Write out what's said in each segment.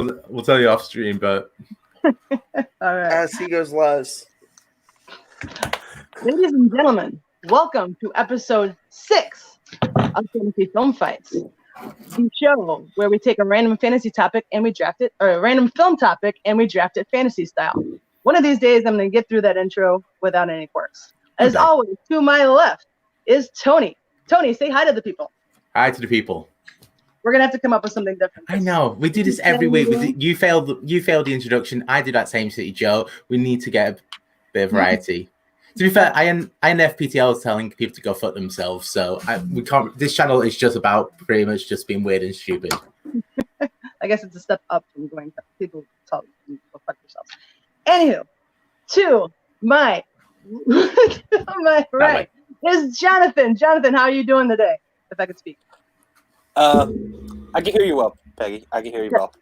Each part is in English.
We'll tell you off stream, but All right. As he goes lies. Ladies and gentlemen, welcome to episode 6 of Fantasy Film Fights, the show where we take a random fantasy topic and we draft it, or a random film topic and we draft it fantasy style. One of these days, I'm going to get through that intro without any quirks. As always, to my left is Tony. Tony, say hi to the people. Hi to the people. We're going to have to come up with something different. I know. We do this every week. You failed the introduction. I do that same city, Joe. We need to get a bit of variety. To be fair, INFPTL is telling people to go fuck themselves, so we can't. This channel is just about pretty much just being weird and stupid. I guess it's a step up from going people tell you to go fuck yourselves. Anywho, to my right is Jonathan. Jonathan, how are you doing today? If I could speak. I can hear you well, Peggy. I can hear you well.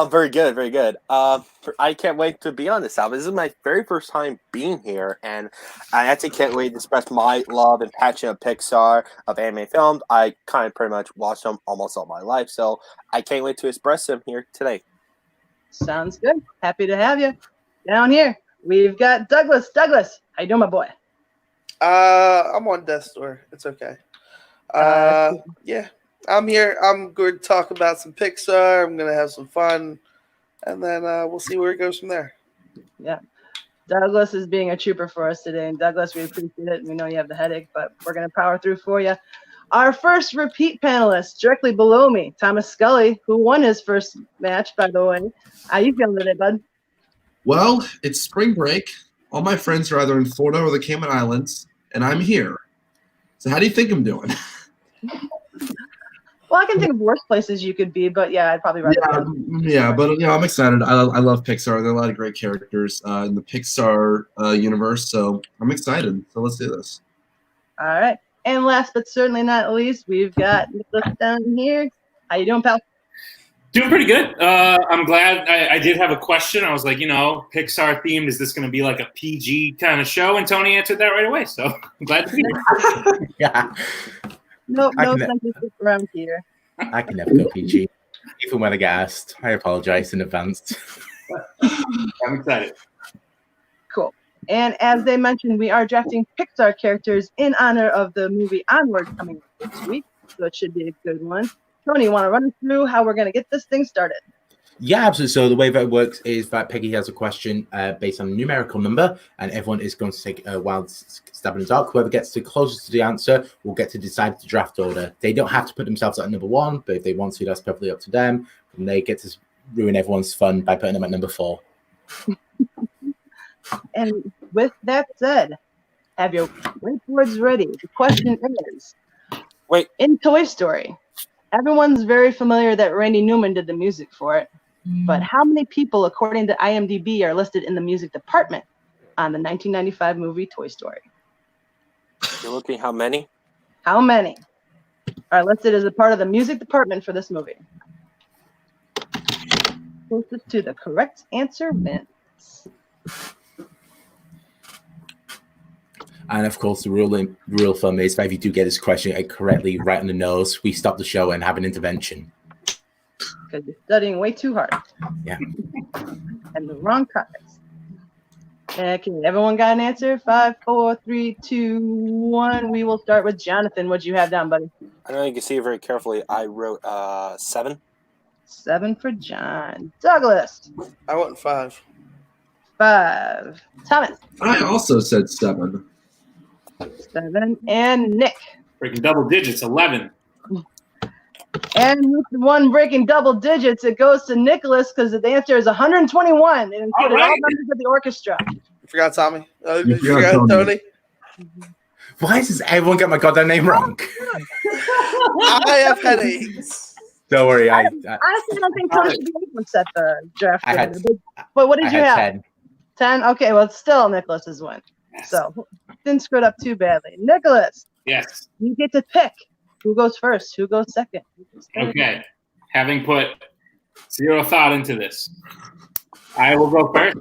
Very good, very good. I can't wait to be on this album. This is my very first time being here, and I actually can't wait to express my love and passion of Pixar, of anime films. I kind of pretty much watched them almost all my life, so I can't wait to express them here today. Sounds good. Happy to have you. Down here, we've got Douglas. Douglas, how you doing, my boy? I'm on death's door. It's okay. Yeah, I'm here. I'm going to talk about some Pixar. I'm going to have some fun, and then we'll see where it goes from there. Yeah. Douglas is being a trooper for us today, and Douglas, we appreciate it. We know you have the headache, but we're going to power through for you. Our first repeat panelist, directly below me, Thomas Scully, who won his first match, by the way. How you feeling today, bud? Well, it's spring break. All my friends are either in Florida or the Cayman Islands, and I'm here. So how do you think I'm doing? Well, I can think of worse places you could be, but yeah, I'd probably rather. Yeah, but I'm excited. I love Pixar. There are a lot of great characters in the Pixar universe, so I'm excited. So let's do this. All right. And last but certainly not least, we've got Nicholas down here. How you doing, pal? Doing pretty good. I'm glad. I did have a question. I was like, Pixar themed. Is this going to be like a PG kind of show? And Tony answered that right away. So I'm glad to be here. Yeah. No censorship around here. I can never go PG, even when I get asked. I apologize in advance. I'm excited. Cool. And as they mentioned, we are drafting Pixar characters in honor of the movie Onward coming up this week. So it should be a good one. Tony, you want to run through how we're going to get this thing started? Yeah, absolutely. So the way that it works is that Peggy has a question based on a numerical number, and everyone is going to take a wild stab in the dark. Whoever gets the closest to the answer will get to decide the draft order. They don't have to put themselves at number 1, but if they want to, that's perfectly up to them. And they get to ruin everyone's fun by putting them at number 4. And with that said, have your whiteboards ready. The question is, in Toy Story, everyone's very familiar that Randy Newman did the music for it. But how many people, according to IMDb, are listed in the music department on the 1995 movie Toy Story? You're looking how many? How many are listed as a part of the music department for this movie? Closest to the correct answer wins. And of course, the rule of thumb is that if you do get this question correctly right on the nose, we stop the show and have an intervention. Because you're studying way too hard. Yeah. And the wrong cards. Okay, everyone got an answer? 5, 4, 3, 2, 1. We will start with Jonathan. What'd you have down, buddy? I know you can see it very carefully. I wrote 7. 7 for John. Douglas. I went 5. 5. Thomas. I also said 7. 7. And Nick. Breaking double digits, 11. And with the one breaking double digits, it goes to Nicholas because the answer is 121. It included all members of the orchestra. You forgot Tommy. You forgot Tony. Why does everyone get my goddamn name wrong? I have headaches. Don't worry. I honestly don't think Tony should be able to set the draft. But what did you have? 10. 10? Okay, well, it's still Nicholas's win. Yes. So didn't screw it up too badly. Nicholas. Yes. You get to pick who goes first, who goes second. Okay. Having put zero thought into this, I will go first,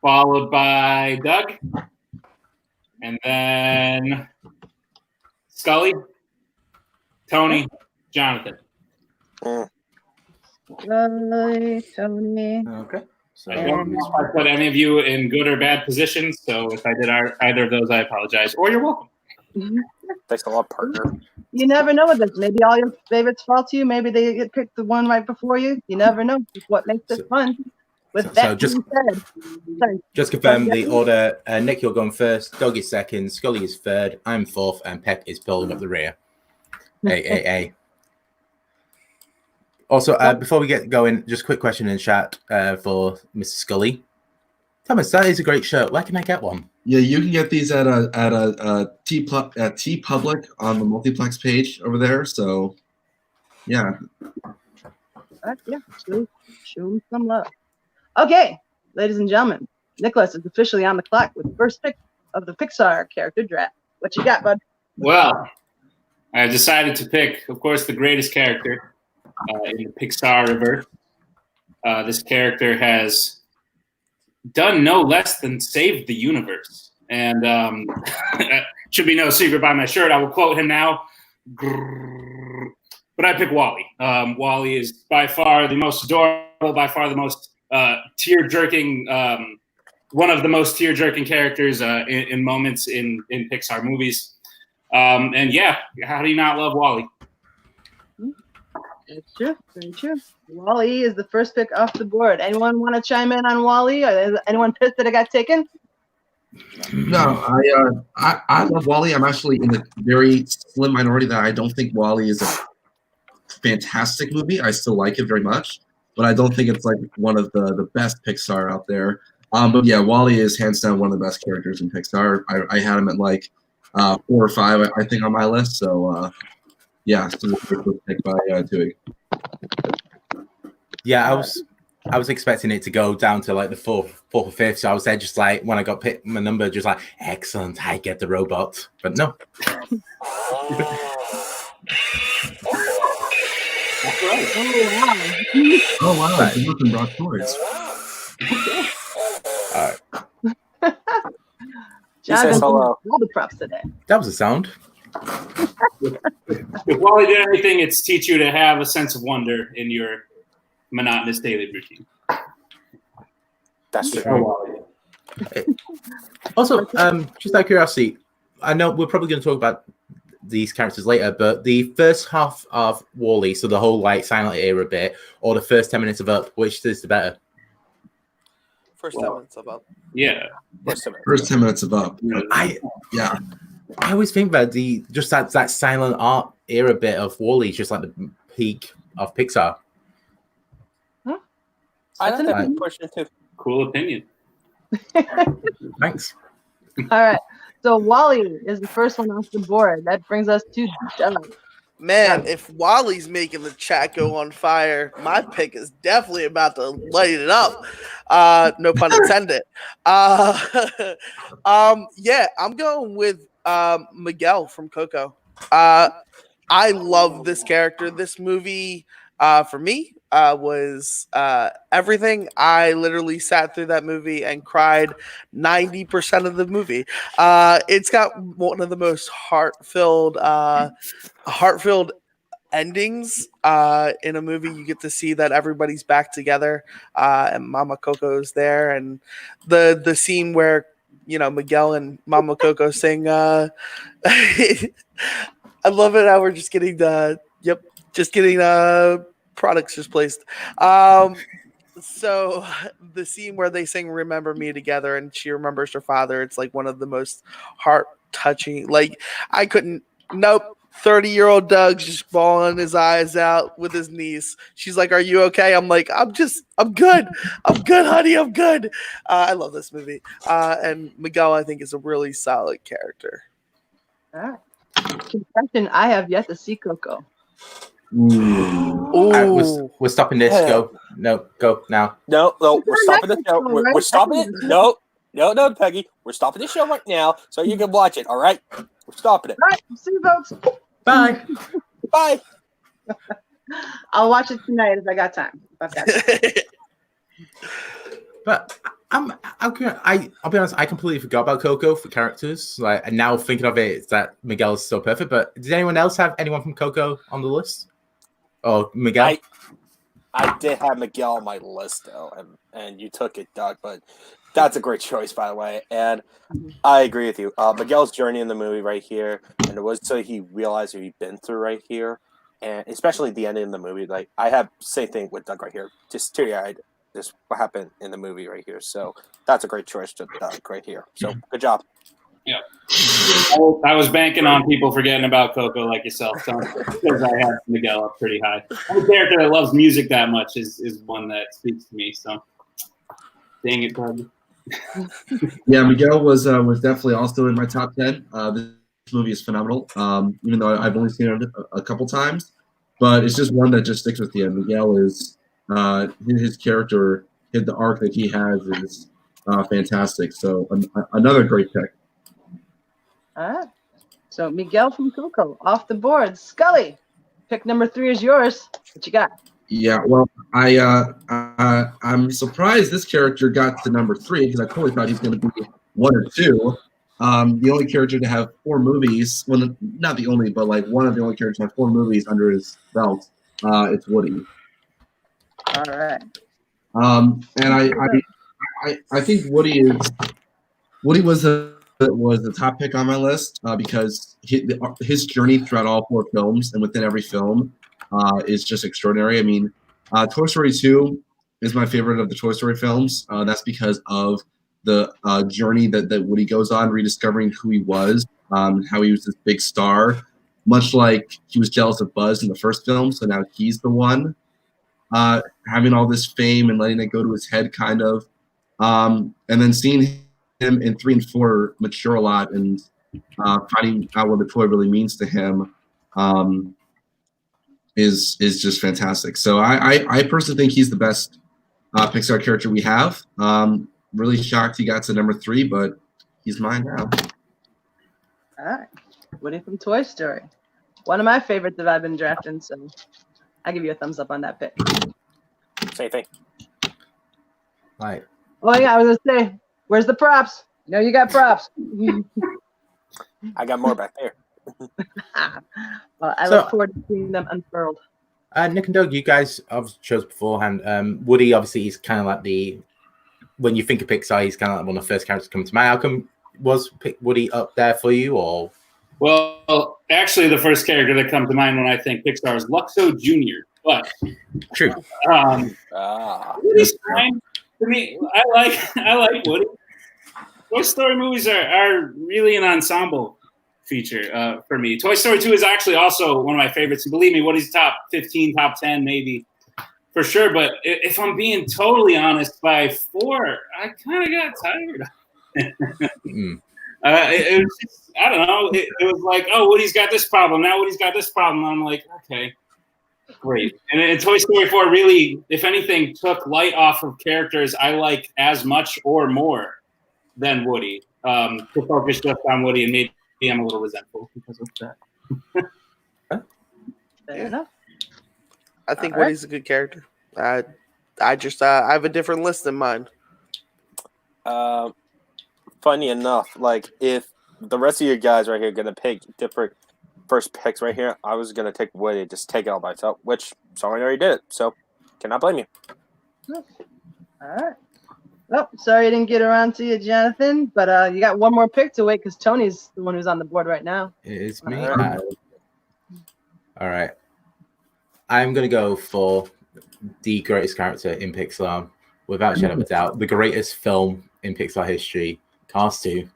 followed by Doug, and then Scully, Tony, Jonathan. Scully, Tony. Okay. So I don't know if I put any of you in good or bad positions, so if I did either of those, I apologize. Or you're welcome. Thanks a lot, partner. You never know with this. Maybe all your favorites fall to you. Maybe they get picked the one right before you. You never know. It's what makes it fun. With that being said, sorry. just confirm the order. Nick, you're going first. Doug is second. Scully is third. I'm fourth, and Peck is building up the rear. A. Also, before we get going, just a quick question in chat for Mr. Scully. Thomas, that is a great shirt. Where can I get one? Yeah, you can get these at T Public on the multiplex page over there. So, yeah. Yeah, show him some love. Okay, ladies and gentlemen, Nicholas is officially on the clock with the first pick of the Pixar character draft. What you got, bud? Well, I decided to pick, of course, the greatest character in the Pixar universe. This character has done no less than saved the universe. And should be no secret by my shirt. I will quote him now. But I pick Wall-E. Wall-E is by far the most adorable, by far the most tear-jerking, one of the most tear-jerking characters in moments in Pixar movies. And yeah, how do you not love Wall-E? That's true. Very true. Wall-E is the first pick off the board. Anyone want to chime in on Wall-E? Or anyone pissed that it got taken? No, I love Wall-E. I'm actually in the very slim minority that I don't think Wall-E is a fantastic movie. I still like it very much, but I don't think it's like one of the best Pixar out there. But yeah, Wall-E is hands down one of the best characters in Pixar. I had him at like 4 or 5, I think, on my list. So yeah, still a pick by Twohig. Yeah, I was expecting it to go down to like the fourth or fifth. So I was there just like when I got picked my number, just like excellent, I get the robot. But no. Oh wow, Jonathan brought toys. All right. Jonathan, hello. all the props today. That was a sound. If Wall-E did anything, it's teach you to have a sense of wonder in your monotonous daily routine. That's true. Also, just out of curiosity, I know we're probably going to talk about these characters later, but the first half of Wall-E, so the whole like silent era bit, or the first 10 minutes of Up, which is the better? First 10 minutes of Up. Yeah. First 10 minutes of Up. I always think that that silent art era bit of Wall-E is just like the peak of Pixar. Huh? I like that question too. Cool opinion. Thanks. All right. So Wall-E is the first one off the board. That brings us to Doug. Man, if Wally's making the chat go on fire, my pick is definitely about to light it up. No pun intended. Yeah, I'm going with Miguel from Coco. I love this character. This movie, for me, was everything. I literally sat through that movie and cried 90% of the movie. It's got one of the most heart-filled endings in a movie. You get to see that everybody's back together, and Mama Coco's there, and the scene where Miguel and Mama Coco sing. I love it how we're just getting products just placed. So the scene where they sing "Remember Me" together, and she remembers her father. It's like one of the most heart touching. Like I couldn't. Nope. 30-year-old Doug's just bawling his eyes out with his niece. She's like, "Are you okay?" I'm like, I'm good. I'm good, honey. I'm good. I love this movie. And Miguel, I think, is a really solid character. All right. Confession: I have yet to see Coco. Right, we're stopping this. Go. No, go now. No, we're stopping the show. We're stopping it. No, Peggy. We're stopping the show right now so you can watch it, all right? We're stopping it. All right, see you folks. Bye. Bye. I'll watch it tonight if I got time. Okay. But I'll be honest, I completely forgot about Coco for characters. Like, and now thinking of it, it's that Miguel is so perfect. But does anyone else have anyone from Coco on the list? Oh, Miguel? I did have Miguel on my list though, and you took it, Doug. But that's a great choice, by the way. And I agree with you. Miguel's journey in the movie right here, and it was so he realized what he'd been through right here, and especially the ending of the movie. Like I have same thing with Doug right here, just teary-eyed. Just what happened in the movie right here. So that's a great choice to Doug right here. So good job. Yeah. I was banking on people forgetting about Coco like yourself, because I had Miguel up pretty high. Any character that loves music that much is one that speaks to me. So, dang it, Doug. Yeah, Miguel was definitely also in my top 10. This movie is phenomenal. Even though I've only seen it a couple times, but it's just one that just sticks with you. And Miguel is his character, the arc that he has is fantastic. So another great pick. All right. So Miguel from Coco off the board. Scully, pick number 3 is yours. What you got? Yeah, well, I'm surprised this character got to number 3 because I totally thought he's going to be 1 or 2. The only character to have 4 movies, well, not the only, but like one of the only characters to have 4 movies under his belt. It's Woody. All right. And I think Woody was the top pick on my list because his journey throughout all 4 films and within every film is just extraordinary. I mean, Toy Story 2 is my favorite of the Toy Story films. That's because of the journey that Woody goes on, rediscovering who he was, how he was this big star, much like he was jealous of Buzz in the first film, so now he's the one having all this fame and letting it go to his head, kind of. And then seeing him in 3 and 4 mature a lot and finding out what the toy really means to him is just fantastic. So I personally think he's the best Pixar character we have. Really shocked he got to number 3, but he's mine now. All right. Woody from Toy Story. One of my favorites that I've been drafting, so I give you a thumbs up on that pick. Same thing. Right. Oh yeah, I was gonna say, where's the props? You know you got props. I got more back there. Well, I look forward to seeing them unfurled. Nick and Doug, you guys obviously chose beforehand. Woody, obviously, is kind of like when you think of Pixar, he's kind of like one of the first characters to come to mind. How come was Woody up there for you, or? Well, actually, the first character that comes to mind when I think Pixar is Luxo Jr. But True. Woody's fine for me. I like Woody. Toy Story movies are really an ensemble feature for me. Toy Story 2 is actually also one of my favorites. And believe me, Woody's top 15, top 10, maybe for sure. But if I'm being totally honest, by 4, I kind of got tired of it. It was just, I don't know. It was like, oh, Woody's got this problem. Now Woody's got this problem. I'm like, okay, great. And Toy Story 4 really, if anything, took light off of characters I like as much or more than Woody. To focus just on Woody, and maybe I'm a little resentful because of that. Fair enough. I think Woody's a good character. I just I have a different list in mind. Funny enough, like if the rest of you guys right here are gonna pick different first picks right here, I was gonna take Woody, just take it all by itself, which someone already did it, so cannot blame you. All right. Well, sorry I didn't get around to you, Jonathan, but you got one more pick to wait because Tony's the one who's on the board right now. It's me. All right. I'm going to go for the greatest character in Pixar, without a shadow of a doubt. The greatest film in Pixar history, Cars 2.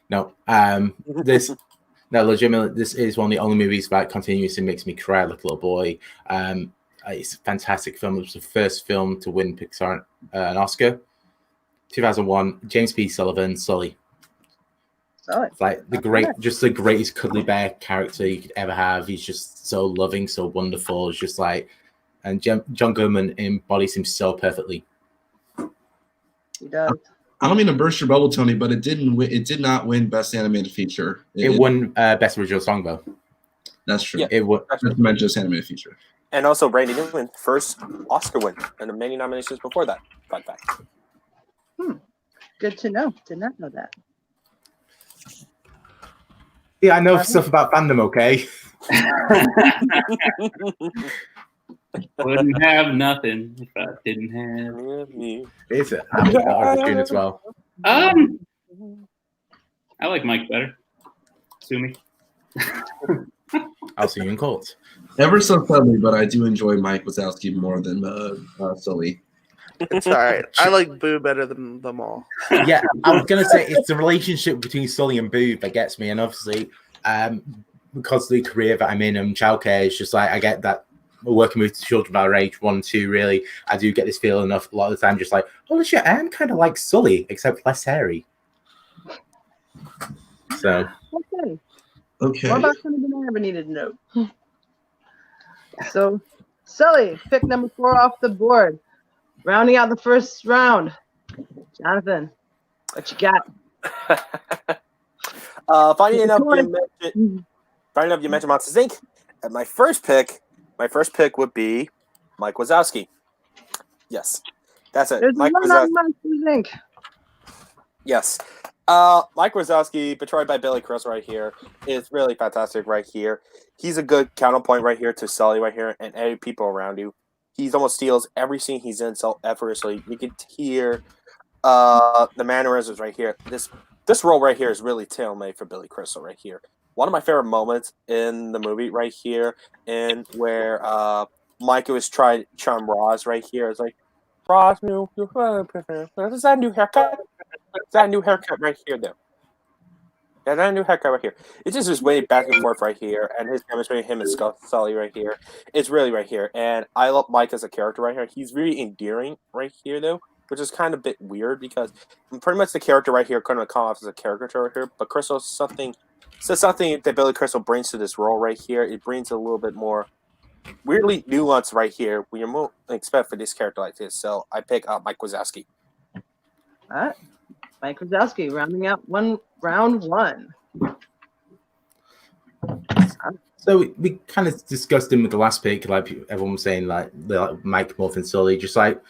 No, legitimately, this is one of the only movies that continuously makes me cry like a little boy. It's a fantastic film. It was the first film to win Pixar an Oscar. 2001, James P. Sullivan, Sully. It's like the greatest cuddly bear character you could ever have. He's just so loving, so wonderful. It's just like, and John Goodman embodies him so perfectly. He does. I don't mean to burst your bubble, Tony, but it did not win Best Animated Feature. It won Best Original Song, though. That's true. Yeah. It won. Just Animated Feature. And also, Randy Newman, first Oscar win, and many nominations before that. Fun fact. Good to know. Did not know that. Yeah, I know stuff about fandom, okay? Wouldn't have nothing if I didn't have. It's a tune as well. I like Mike better. Sue me. I'll see you in court. Ever so slightly, but I do enjoy Mike Wazowski more than Sully. It's all right. I like Boo better than them all. Yeah, I was gonna say it's the relationship between Sully and Boo that gets me, and obviously, because of the career that I'm in and childcare, it's just like I get that working with children our age, 1, 2, really, I do get this feeling of a lot of the time, just like, holy shit, I am kind of like Sully, except less hairy. So. Okay. What about something I ever needed to know? So, Sully, pick number 4 off the board. Rounding out the first round. Jonathan, what you got? Funny enough, you mentioned Monsters Inc. And my first pick would be Mike Wazowski. Yes, that's it. There's Mike one on Monsters Inc. Yes. Mike Wazowski, portrayed by Billy Crystal right here, is really fantastic right here. He's a good counterpoint right here to Sully right here and every people around you. He almost steals every scene he's in so effortlessly. You can hear the mannerisms right here. This role right here is really tailor-made for Billy Crystal right here. One of my favorite moments in the movie right here, and where Mike was trying to charm Roz right here. It's like, Roz, is that a new haircut? Is that a new haircut right here, though? Yeah, that a new haircut right here. It's just this way back and forth right here, and his chemistry, him and Sully right here. It's really right here, and I love Mike as a character right here. He's very endearing right here, though, which is kind of a bit weird because pretty much the character right here couldn't come off as a caricature right here, but Crystal something that Billy Crystal brings to this role right here. It brings a little bit more weirdly nuanced right here when you're more expect for this character like this. So I pick Mike Wazowski. All right. Mike Wazowski rounding out round one. So we kind of discussed him with the last pick, like everyone was saying, like Mike more than Sully. Just like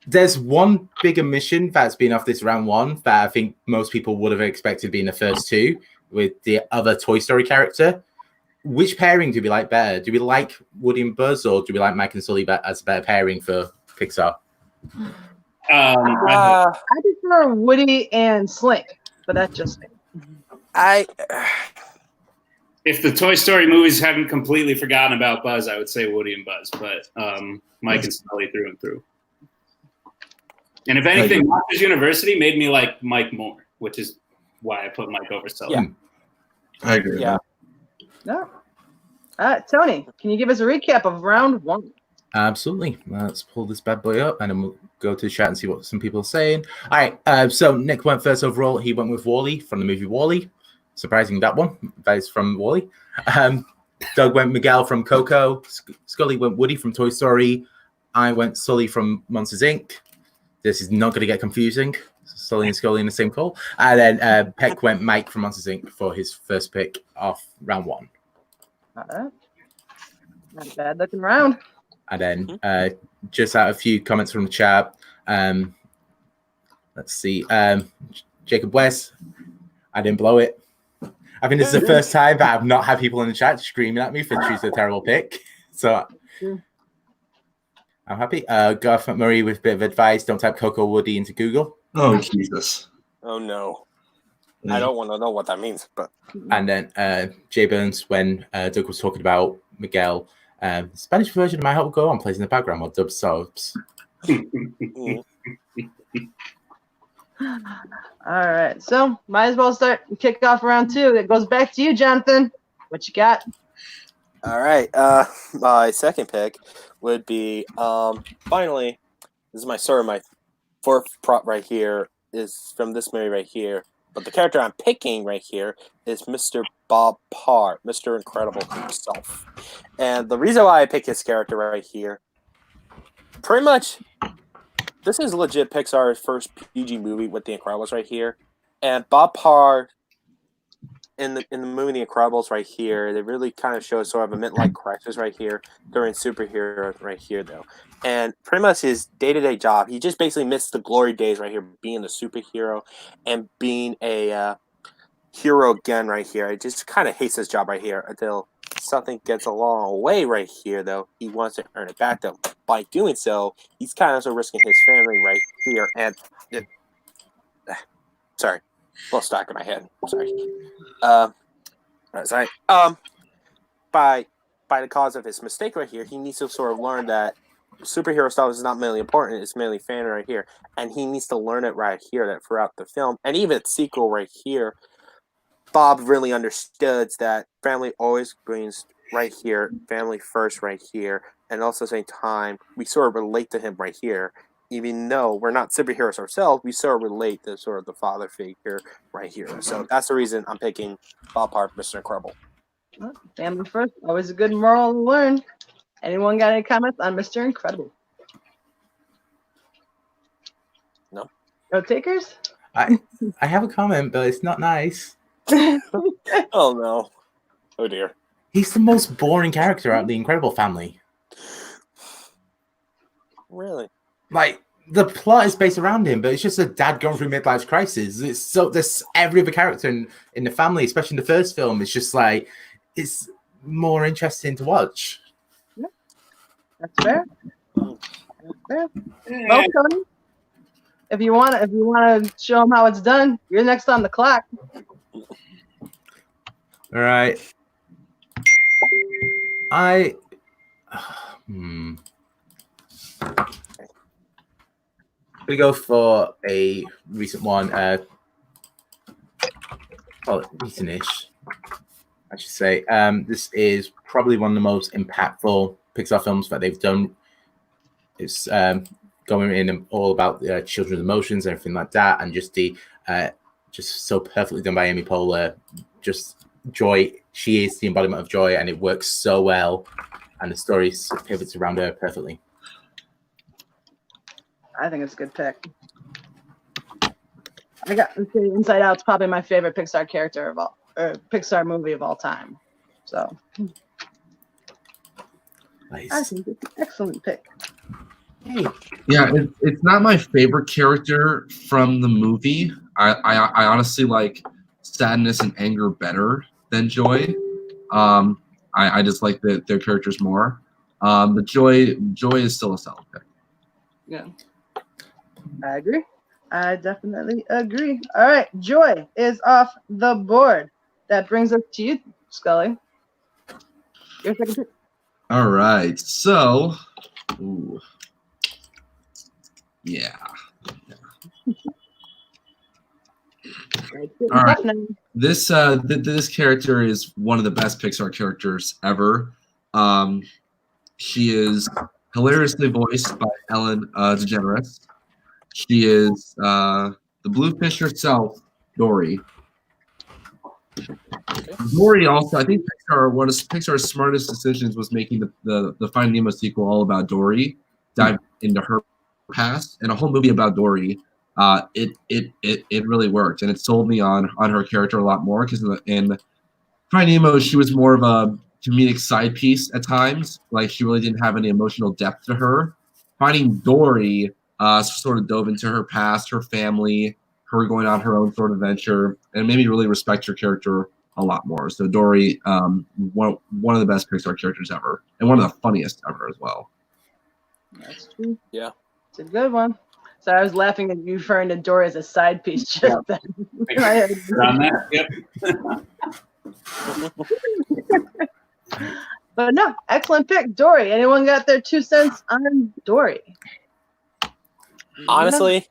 there's one big omission that's been off this round one that I think most people would have expected to be in the first two with the other Toy Story character. Which pairing do we like better? Do we like Woody and Buzz, or do we like Mike and Sully as a better pairing for Pixar? I prefer Woody and Slink, but that's just me. If the Toy Story movies hadn't completely forgotten about Buzz, I would say Woody and Buzz, but Mike and Sully through and through. And if anything, Monsters University made me like Mike more, which is why I put Mike over Sully. Yeah. I agree. Yeah. No. Tony, can you give us a recap of round one? Absolutely. Let's pull this bad boy up and then we'll go to the chat and see what some people are saying. All right. So Nick went first overall. He went with Wall-E from the movie Wall-E. Surprising that one. That is from Wall-E. Doug went Miguel from Coco. Scully went Woody from Toy Story. I went Sully from Monsters Inc. This is not going to get confusing. Sully and Scully in the same call. And then Peck went Mike from Monsters Inc. for his first pick off round one. All right. Not a bad looking round. And then just out a few comments from the chat. Let's see. Jacob West, I didn't blow it. I think this is the first time that I've not had people in the chat screaming at me for choosing a terrible pick. So I'm happy. Garth McMurray with a bit of advice. Don't type Coco Woody into Google. Oh, Jesus. Oh, no. I don't want to know what that means. But And then Jay Burns, when Doug was talking about Miguel, Spanish version of My Heart Will Go On plays in the background while Dub sobs. All right. So might as well start and kick off round two. It goes back to you, Jonathan. What you got? all right. My second pick would be finally, this is my fourth prop right here is from this movie right here. But the character I'm picking right here is Mr. Bob Parr, Mr. Incredible himself. And the reason why I picked his character right here, pretty much, this is legit Pixar's first PG movie with The Incredibles right here. And Bob Parr, in the movie The Incredibles right here, they really kind of show sort of a midlife crisis right here during superheroes right here, though. And pretty much his day-to-day job, he just basically missed the glory days right here, being a superhero and being a hero again right here. He just kind of hates his job right here until something gets a long way right here, though, he wants to earn it back, though. By doing so, he's kind of also risking his family right here. And sorry, a little stuck in my head. Sorry. Sorry. By the cause of his mistake right here, he needs to sort of learn that superhero stuff is not mainly important; it's mainly fan right here, and he needs to learn it right here. That throughout the film, and even its sequel right here, Bob really understood that family always brings right here, family first right here, and also at the same time, we sort of relate to him right here. Even though we're not superheroes ourselves, we sort of relate to sort of the father figure right here. So that's the reason I'm picking Bob Park, Mr. Incredible. Well, family first, always a good moral to learn. Anyone got any comments on Mr. Incredible? No. No takers? I have a comment, but it's not nice. Oh no. Oh dear. He's the most boring character out of the Incredible family. Really? Like, the plot is based around him, but it's just a dad going through midlife crisis. It's so there's every other character in the family, especially in the first film. It's just like it's more interesting to watch. Yeah. That's fair. That's fair. Well, Tony, if you want to show them how it's done, you're next on the clock. All right. We go for a recent one. Recent-ish, I should say. This is probably one of the most impactful Pixar films that they've done. It's going in all about children's emotions and everything like that, and just so perfectly done by Amy Poehler. Just joy. She is the embodiment of joy, and it works so well. And the story pivots around her perfectly. I think it's a good pick. I got to say, Inside Out's probably my favorite Pixar character of all, or Pixar movie of all time. So, Nice. I think it's an excellent pick. Hey. Yeah, it's not my favorite character from the movie. I honestly like sadness and anger better than joy. I just like their characters more. But joy is still a solid pick. Yeah. I agree. I definitely agree. All right, Joy is off the board. That brings us to you, Scully. Your second pick. All right, so, yeah. All right. This character is one of the best Pixar characters ever. She is hilariously voiced by Ellen DeGeneres. She is the Bluefish herself, Dory. Dory also, I think one of Pixar's smartest decisions was making the Finding Nemo sequel all about Dory, dive into her past, and a whole movie about Dory. It really worked, and it sold me on her character a lot more, because in Finding Nemo, she was more of a comedic side piece at times. Like, she really didn't have any emotional depth to her. Finding Dory sort of dove into her past, her family, her going on her own sort of venture, and made me really respect her character a lot more. So Dory, one of the best Pixar characters ever, and one of the funniest ever as well. That's true. Yeah. It's a good one. So I was laughing at you referring to Dory as a side piece just then. On that, yep. But no, excellent pick, Dory. Anyone got their 2 cents on Dory? Honestly,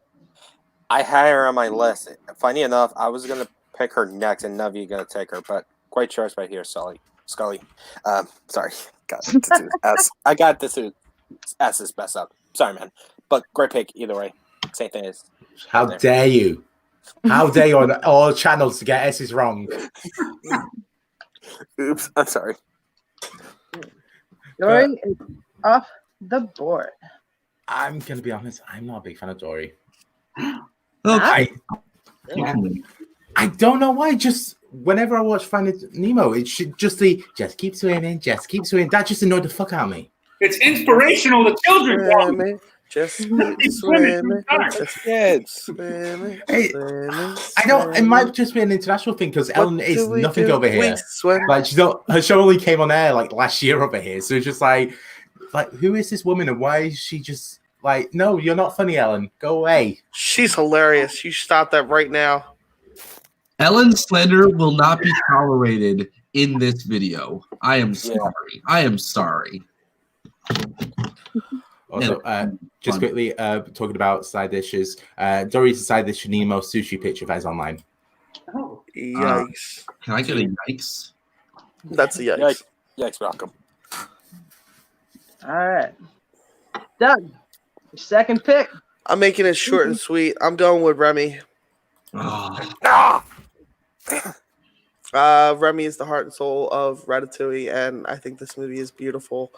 I had her on my list. Funny enough, I was gonna pick her next, and none of you gonna take her. But quite choice right here, Scully. Sorry, I got this to S is best up. Sorry, man, but great pick either way. Same thing as. How dare you? How dare you on all channels to get S's wrong? Oops, I'm sorry. Dory is off the board. I'm gonna be honest. I'm not a big fan of Dory. Okay. I don't know why. Just whenever I watch Finding Nemo, it should just keep swimming, just keep swimming. That just annoyed the fuck out of me. It's inspirational to children. Man. Just swimming. Just Kids. swimming. Hey, Swimming. I don't. It might just be an international thing because Ellen is nothing over here. We swim. Like she's not. Her show only came on air like last year over here, so it's just like who is this woman and why is she just like? No, you're not funny, Ellen. Go away. She's hilarious. You stop that right now. Ellen slander will not be tolerated in this video. I am sorry. I am sorry. Also, just quickly talking about side dishes. Dory's a side dish for Nemo sushi picture that is online. Oh, Yikes. Can I get a yikes? That's a yikes. Yikes, Malcolm. All right. Doug, your second pick. I'm making it short and sweet. I'm going with Remy. Oh. Remy is the heart and soul of Ratatouille, and I think this movie is beautiful.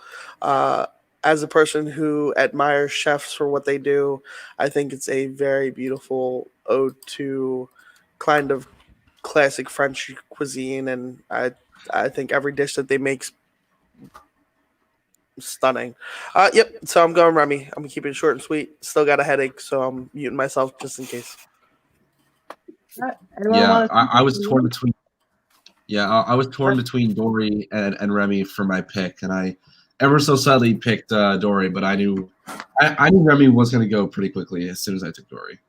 As a person who admires chefs for what they do, I think it's a very beautiful ode to kind of classic French cuisine, and I think every dish that they make is stunning. Yep, so I'm going Remy. I'm going to keep it short and sweet. Still got a headache, so I'm muting myself just in case. Yeah, I was torn between. Yeah, I was torn between Dory and Remy for my pick, and I ever so sadly picked Dory, but I knew Remy was going to go pretty quickly as soon as I took Dory.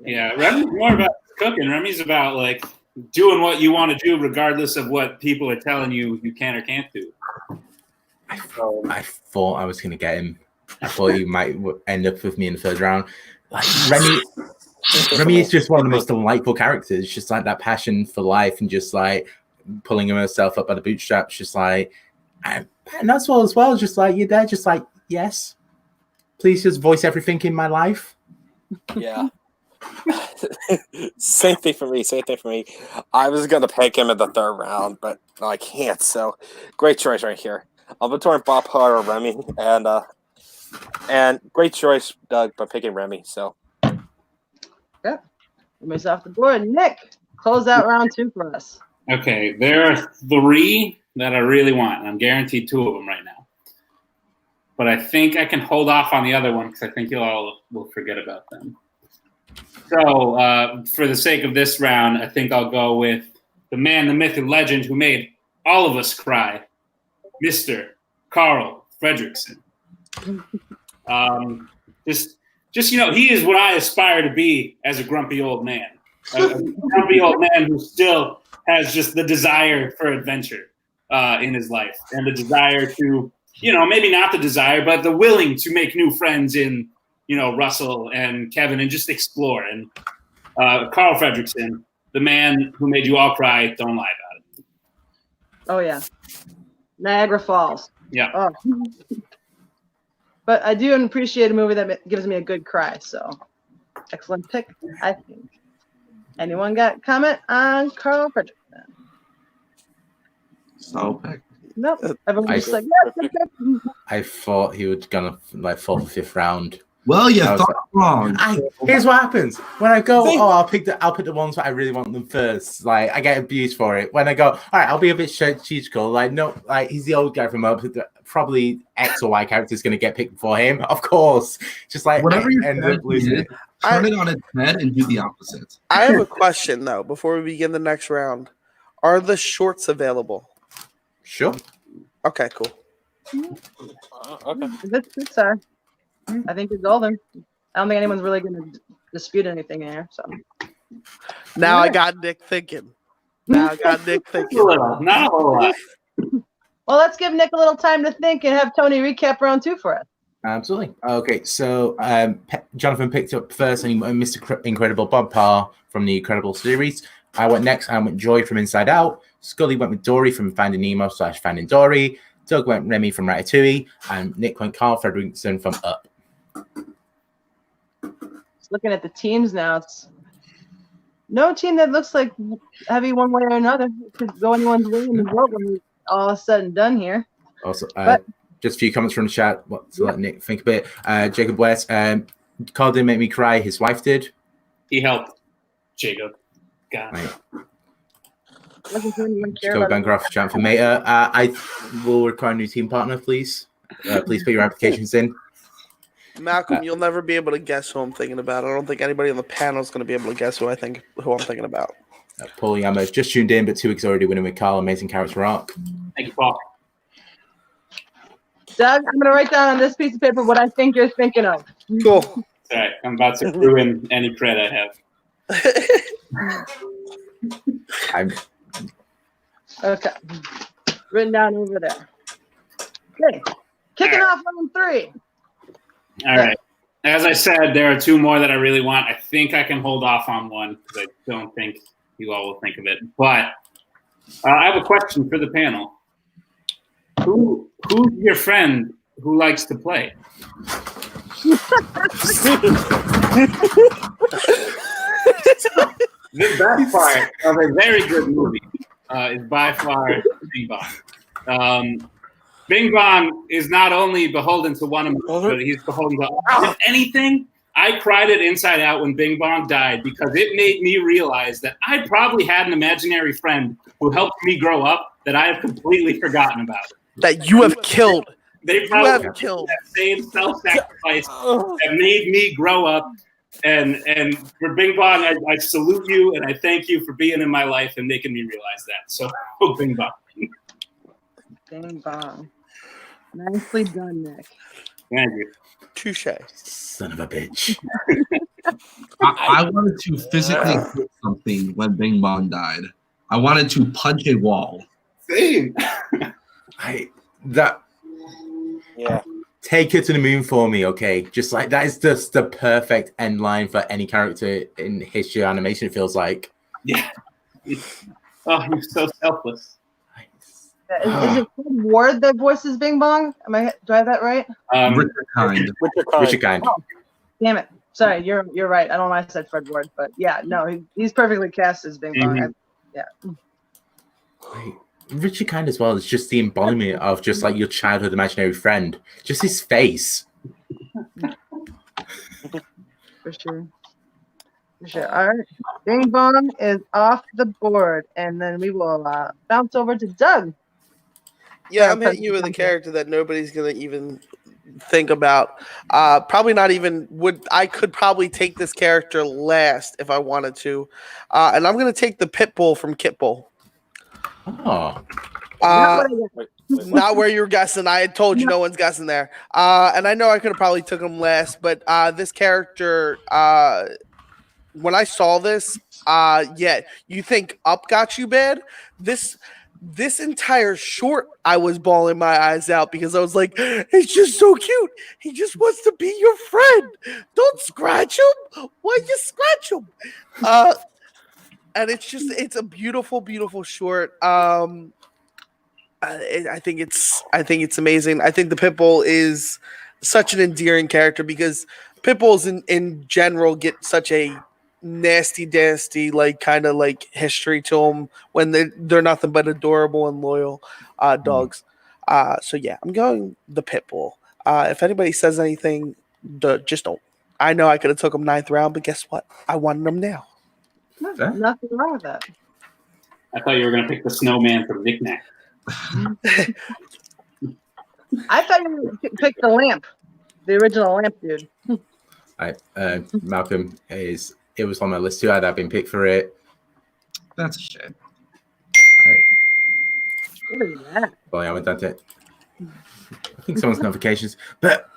yeah. Remy's more about cooking. Remy's about like doing what you want to do, regardless of what people are telling you can or can't do. I thought I was going to get him. I thought he might end up with me in the third round. Like Remy is just one of the most delightful characters. Just like that passion for life and just like pulling herself up by the bootstraps. Just like, and that's all as well. Just like you're there, just like yes, please just voice everything in my life. Yeah. Same thing for me. I was gonna pick him in the third round, but I can't. So, great choice right here. I'm between Bob Hart or Remy, and great choice, Doug, by picking Remy. So, Yeah. Remy's off the board. Nick, close out round 2 for us. Okay, there are 3 that I really want, and I'm guaranteed 2 of them right now. But I think I can hold off on the other one because I think you all will forget about them. So, for the sake of this round, I think I'll go with the man, the myth, and legend who made all of us cry, Mr. Carl Fredricksen. Just he is what I aspire to be as a grumpy old man. A grumpy old man who still has just the desire for adventure in his life and the desire to, maybe not the desire, but the willing to make new friends in, Russell and Kevin and just explore. And Carl Fredricksen, the man who made you all cry, don't lie about it. Oh, yeah. Niagara Falls. Yeah. Oh. But I do appreciate a movie that gives me a good cry. So, excellent pick, I think. Anyone got comment on Carl Fredricksen? So pick. Nope. Everyone's just like, yeah. I thought he was gonna like 4th or 5th round. Well, you thought wrong. Here's what happens when I go. Oh, I'll pick the ones that I really want them first. Like I get abused for it. When I go, all right, I'll be a bit strategical. Like no, like he's the old guy from up. Probably X or Y character is going to get picked for him. Of course, just like whatever you end up losing it. Turn it on its head and do the opposite. I have a question, though, before we begin the next round. Are the shorts available? Sure. Okay, cool. okay. That's Pixar. I think it's golden. I don't think anyone's really going to dispute anything here. So Now I got Nick thinking. Not a whole lot. Well, let's give Nick a little time to think and have Tony recap round 2 for us. Absolutely. Okay, so Jonathan picked up first, and he went Mr. Incredible Bob Parr from the Incredible series. I went next. I went Joy from Inside Out. Scully went with Dory from Finding Nemo / Finding Dory. Doug went Remy from Ratatouille, and Nick went Carl Fredricksen from Up. Just looking at the teams now, it's no team that looks like heavy one way or another. It could go anyone's way in the world when it's all said and done here. Also, just a few comments from the chat. Let Nick think a bit. Jacob West, Carl didn't make me cry. His wife did. He helped Jacob. God. Right. Jacob Bancroft, Jonathan Mater. I will require a new team partner, please. Please put your applications in. Malcolm, you'll never be able to guess who I'm thinking about. I don't think anybody on the panel is going to be able to guess who I'm thinking about. Paul Yama's just tuned in, but 2 weeks already winning with Carl. Amazing character arc. Thank you, Paul. Doug, I'm gonna write down on this piece of paper what I think you're thinking of. Cool. All right, I'm about to ruin any credit I have. Okay. Written down over there. Okay. Kicking off round 3. All right. As I said, there are 2 more that I really want. I think I can hold off on one because I don't think you all will think of it. But I have a question for the panel. Who's your friend who likes to play? The best part of a very good movie is by far Bing Bong. Bing Bong is not only beholden to one emotion, but he's beholden to if anything. I cried it inside out when Bing Bong died because it made me realize that I probably had an imaginary friend who helped me grow up that I have completely forgotten about. That you have killed. They probably have killed that same self-sacrifice that made me grow up. And for Bing Bong, I salute you and I thank you for being in my life and making me realize that. So, Bing Bong. Bing Bong. Nicely done, Nick. Thank you. Touche. Son of a bitch. I wanted to physically hit something when Bing Bong died. I wanted to punch a wall. Same. Yeah. Take it to the moon for me, okay? Just like that is just the perfect end line for any character in history of animation, it feels like. Yeah. Oh, you're so selfless. Is it Fred Ward that voices Bing Bong? Do I have that right? Richard Kind. Richard Kind. Oh, damn it. Sorry, you're right. I don't know why I said Fred Ward, but yeah, no, he's perfectly cast as Bing Bong. Yeah. Wait, Richard Kind as well is just the embodiment of just like your childhood imaginary friend. Just his face. For sure. All right. Bing Bong is off the board, and then we will bounce over to Doug. Yeah, I'm hitting you with a character that nobody's gonna even think about. Probably not even I could probably take this character last if I wanted to. And I'm gonna take the pit bull from Kit Bull. Oh. Not where you're guessing. I had told you no one's guessing there. And I know I could have probably took him last, but this character, when I saw this, you think Up got you bad? This entire short, I was bawling my eyes out because I was like, he's just so cute. He just wants to be your friend. Don't scratch him. Why you scratch him? And it's a beautiful, beautiful short. I think it's amazing. I think the Pitbull is such an endearing character because Pitbulls in general get such a nasty, like kind of like history to them when they're nothing but adorable and loyal dogs. So yeah, I'm going the Pitbull. If anybody says anything, just don't. I know I could have took him 9th round, but guess what? I wanted him now. Nothing wrong with that. I thought you were going to pick the snowman from Knick Knack. I thought you picked the lamp, the original lamp dude. Malcolm it was on my list too. I've been picked for it. That's a shame. What is that? Well, I went down to it. I think someone's notifications, but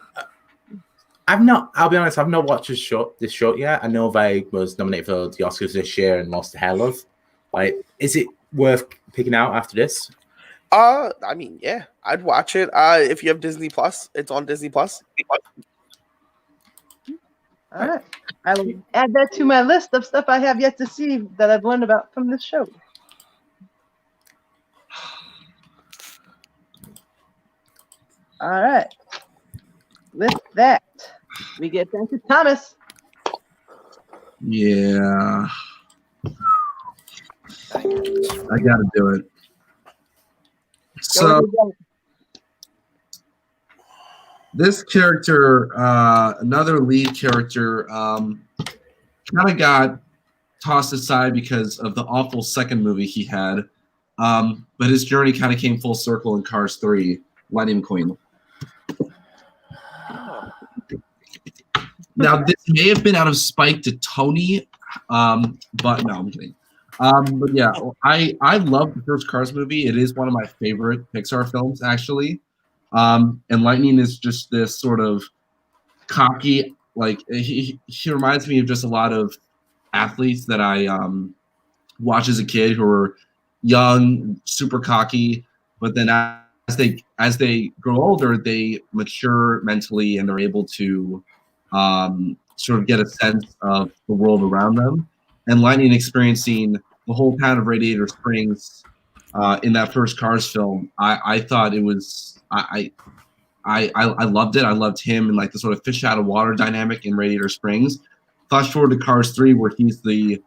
I'll be honest, I've not watched this short yet. I know I was nominated for the Oscars this year and lost to Hair Love. Like, is it worth picking out after this? I mean, yeah, I'd watch it. If you have Disney Plus, it's on Disney Plus. All right. I will add that to my list of stuff I have yet to see that I've learned about from this show. All right. With that, we get back to Thomas. Yeah. I gotta do it. So this character, another lead character, kind of got tossed aside because of the awful second movie he had. But his journey kind of came full circle in Cars 3, Lightning McQueen. Now, this may have been out of spite to Tony, but no, I'm kidding. But yeah, I love the first Cars movie. It is one of my favorite Pixar films, actually. And Lightning is just this sort of cocky, like he reminds me of just a lot of athletes that I watched as a kid who were young, super cocky, but then as they grow older, they mature mentally and they're able to sort of get a sense of the world around them. And Lightning experiencing the whole town of Radiator Springs in that first Cars film, I thought it was I loved it. I loved him and like the sort of fish out of water dynamic in Radiator Springs. Flash forward to Cars 3, where he's the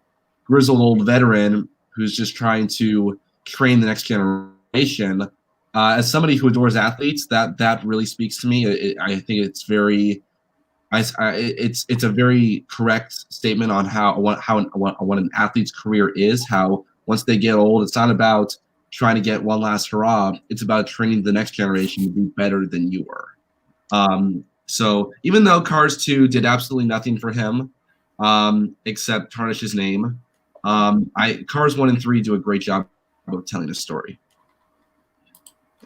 grizzled old veteran who's just trying to train the next generation. As somebody who adores athletes, that really speaks to me. I think it's very, it's a very correct statement on what an athlete's career is. How once they get old, it's not about trying to get one last hurrah. It's about training the next generation to be better than you were. So even though Cars 2 did absolutely nothing for him, except tarnish his name, Cars 1 and 3 do a great job of telling a story.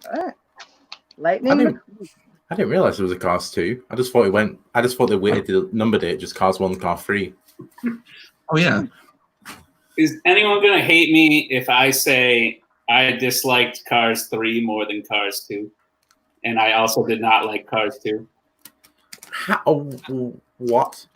All right. Lightning. I didn't realize it was a Cars 2. I just thought they numbered it just Cars 1 and Cars 3. Oh yeah. Is anyone gonna hate me if I say I disliked Cars 3 more than Cars 2? And I also did not like Cars 2. What?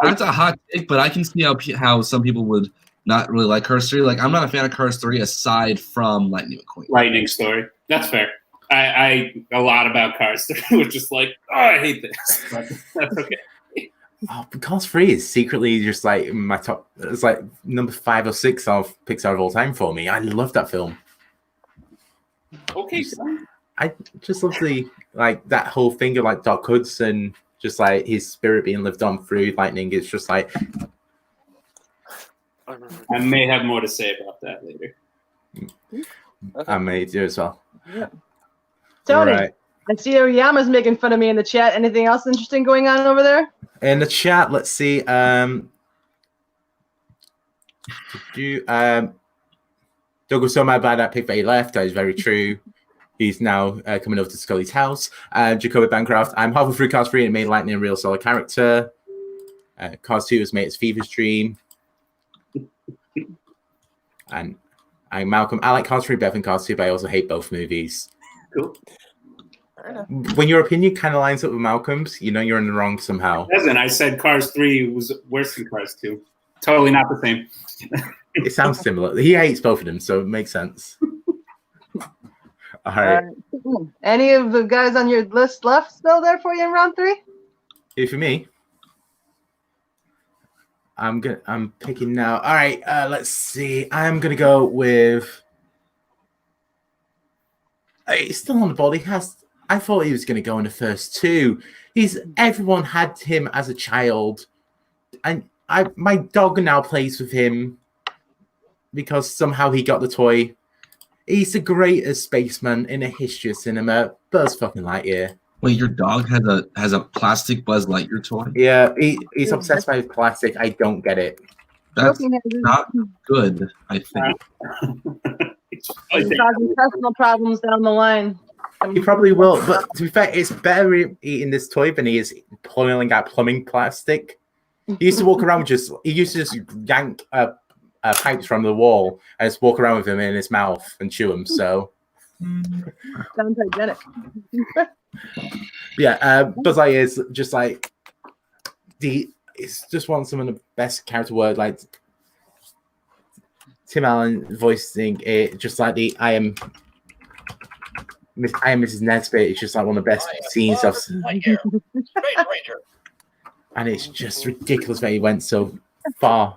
That's a hot take, but I can see how some people would not really like Cars 3. Like, I'm not a fan of Cars 3 aside from Lightning McQueen. Lightning story. That's fair. I a lot about Cars 3 was just like, oh, I hate this. But that's okay. Oh, but Cars 3 is secretly just like my top. It's like number 5 or 6 of Pixar of all time for me. I love that film. Okay, son. I just love that whole thing of like Doc Hudson, just like his spirit being lived on through Lightning. It's just like I may have more to say about that later. I may do as well. Yeah. Tony, Right. I see Oyama's making fun of me in the chat. Anything else interesting going on over there? In the chat, let's see. Doug was so mad by that pick that he left. That is very true. He's now coming over to Scully's house. Jacoby Bancroft. I'm halfway through Cars 3 and it made Lightning a real solid character. Cars 2 was made its fever's dream. And I'm Malcolm. I like Cars 3 better than Cars 2, but I also hate both movies. Cool. When your opinion kind of lines up with Malcolm's, you know you're in the wrong somehow. It doesn't. I said Cars 3 was worse than Cars 2. Totally not the same. It sounds similar. He hates both of them, so it makes sense. All right. Any of the guys on your list left still there for you in round 3? Here for me. I'm picking now. All right, let's see. I'm gonna go with. He's still on the board. I thought he was gonna go in the first 2. Everyone had him as a child, and my dog now plays with him because somehow he got the toy. He's the greatest spaceman in the history of cinema. Buzz fucking Lightyear. Wait, your dog has a plastic Buzz Lightyear toy? Yeah, he's obsessed by plastic. I don't get it. That's not good, I think. It's causing personal problems down the line. He probably will, but to be fair, it's better eating this toy than he is pulling out plumbing plastic. He used to walk around just yank pipes from the wall and just walk around with them in his mouth and chew them. So sounds hygienic. Yeah, Buzz Lightyear is just like it's just one of some of the best character work. Like Tim Allen voicing it, just like I am Mrs. Nesbitt. It's just like one of the best scenes of, and it's just ridiculous that he went so far.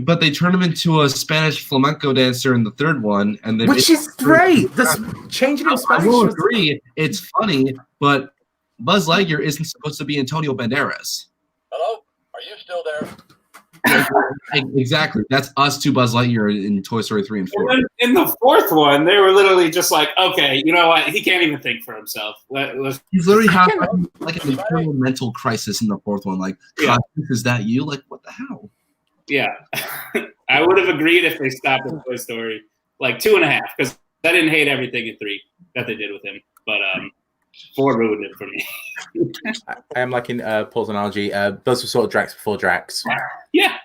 But they turned him into a Spanish flamenco dancer in the third one, and which is great. That's changing in Spanish. I will agree, it's funny, but Buzz Lightyear isn't supposed to be Antonio Banderas. Hello, are you still there? Exactly. That's us to Buzz Lightyear in Toy Story 3 and 4. In the fourth one, they were literally just like, okay, you know what? He can't even think for himself. Let's He's literally having like an internal mental crisis in the fourth one. Like, Yeah. is that you? Like, what the hell? Yeah. I would have agreed if they stopped in Toy Story like 2.5, because I didn't hate everything in 3 that they did with him. But 4 ruined it for me. I am liking Paul's analogy. Those were sort of Drax before Drax. Yeah.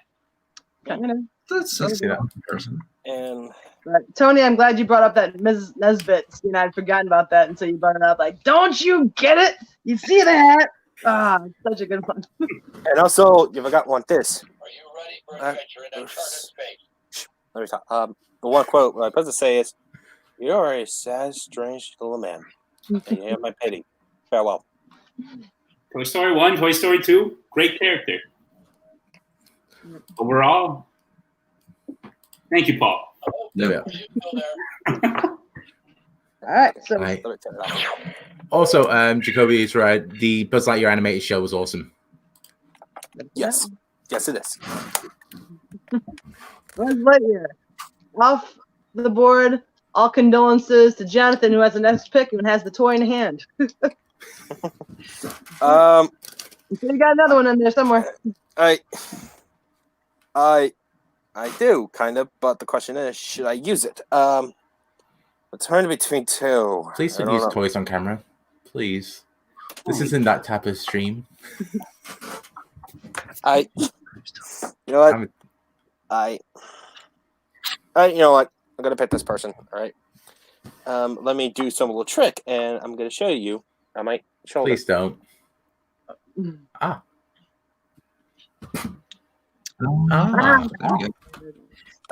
That's that. a comparison. And But Tony, I'm glad you brought up that Ms. Nesbitt scene. I'd forgotten about that until you brought it up. Like, don't you get it? You see that? Ah, such a good one. and also, you forgot one this. Are you ready for adventure in uncharted space? Let me talk. The one quote what I'm supposed to say is, "You are a sad, strange little man, and you have my pity. Farewell." Toy Story 1, Toy Story 2, great character. Overall, thank you, Paul. There we are. Are you still there? All right, so Right. Let me turn it off. Also, Jacoby is right. The Buzz Lightyear animated show was awesome. Yes, yes, it is. Buzz Lightyear off the board. All condolences to Jonathan, who has the next pick and has the toy in hand. You got another one in there somewhere. I do kind of, but the question is, should I use it? It's hard between two. Please I don't don't use know. toys on camera. Please. This isn't that type of stream. You know what? You know what? I'm gonna pick this person. All right. Let me do some little trick, and I'm gonna show you. I might show Please don't. Ah. Ah, there we go.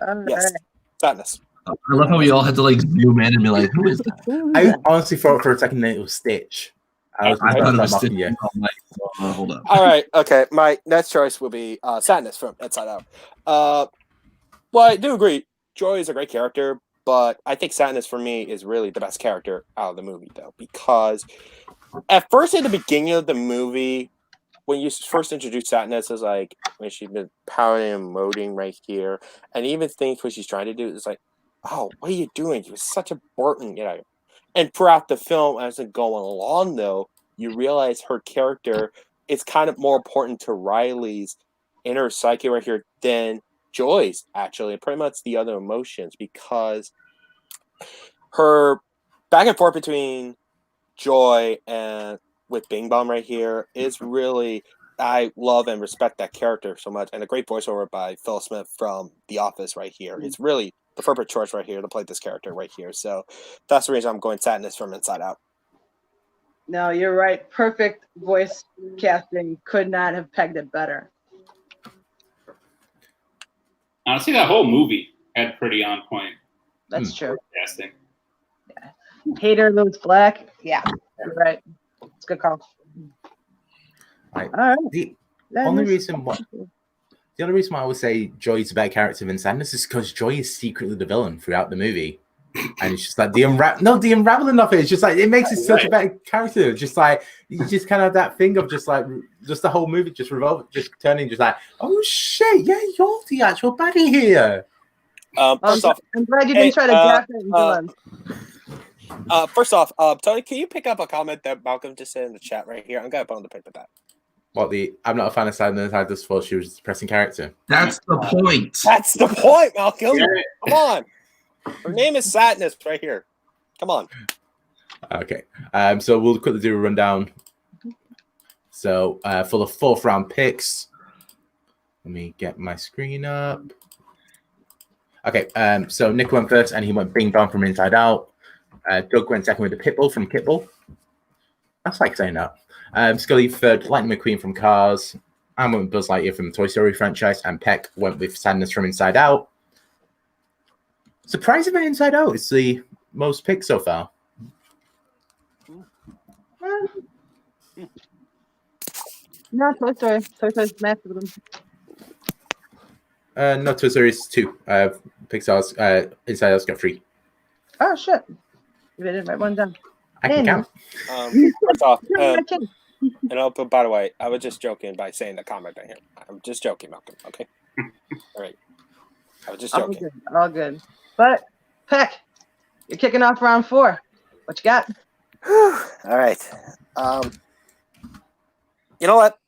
All Yes, right. sadness. I love how we all had to like zoom in and be like, "Who is that?" I honestly thought for a second that it was Stitch. I was I thought it was mocking Stitch. you. I'm like, hold up. All right. Okay. My next choice will be sadness from Inside Out. Well, I do agree. Joy is a great character, but I think sadness for me is really the best character out of the movie, though, because at first, at the beginning of the movie, when you first introduce sadness, is like when she's been pouting and moaning right here, and even things what she's trying to do is like, oh, what are you doing? You're such a burden, you know. And throughout the film, as it's going along, though, you realize her character is kind of more important to Riley's inner psyche right here than Joy's, actually, and pretty much the other emotions, because her back and forth between Joy and with Bing Bong right here is really, I love and respect that character so much, and a great voiceover by Phil Smith from The Office right here. It's really the perfect choice right here to play this character right here. So that's the reason I'm going sadness from Inside Out. No, you're right. Perfect voice casting. Could not have pegged it better. Honestly, that whole movie had pretty on point That's true. casting. Hater Louis Black. Yeah, you're right. It's a good call. Right. All right. The That only is- reason why I would say Joy is a better character than Sadness is because Joy is secretly the villain throughout the movie. And it's just like the unraveling of it. It's just like it makes it such a better character. Just like you just kind of have that thing of just the whole movie just turning just like, oh shit, yeah, you're the actual baddie here. First off, I'm glad you didn't try to draft it and villain. first off, Tony, can you pick up a comment that Malcolm just said in the chat right here? I'm gonna put on the paper that. I'm not a fan of Sadness. I just thought she was a depressing character. That's the point. That's the point, Malcolm. Yeah. Come on. Her name is Sadness right here. Come on. Okay. So we'll quickly do a rundown. So for the fourth round picks, let me get my screen up. Okay. So Nick went first, and he went Bing Bong from Inside Out. Doug went second with the Pitbull from Pitbull. That's like saying that. Scully third, Lightning McQueen from Cars. I went with Buzz Lightyear from the Toy Story franchise, and Peck went with Sadness from Inside Out. Surprisingly, Inside Out is the most picked so far. No, Toy Story. Toy Story's massive with them. No, Toy Story is 2. Pixar's Inside Out's got 3. Oh shit! You didn't write one down. I can count. First off, No, I can't. and by the way, I was just joking by saying the comment right here. I'm just joking, Malcolm. Okay. All right. I was just All joking. good. All good. But Peck, you're kicking off round 4. What you got? All right. You know what?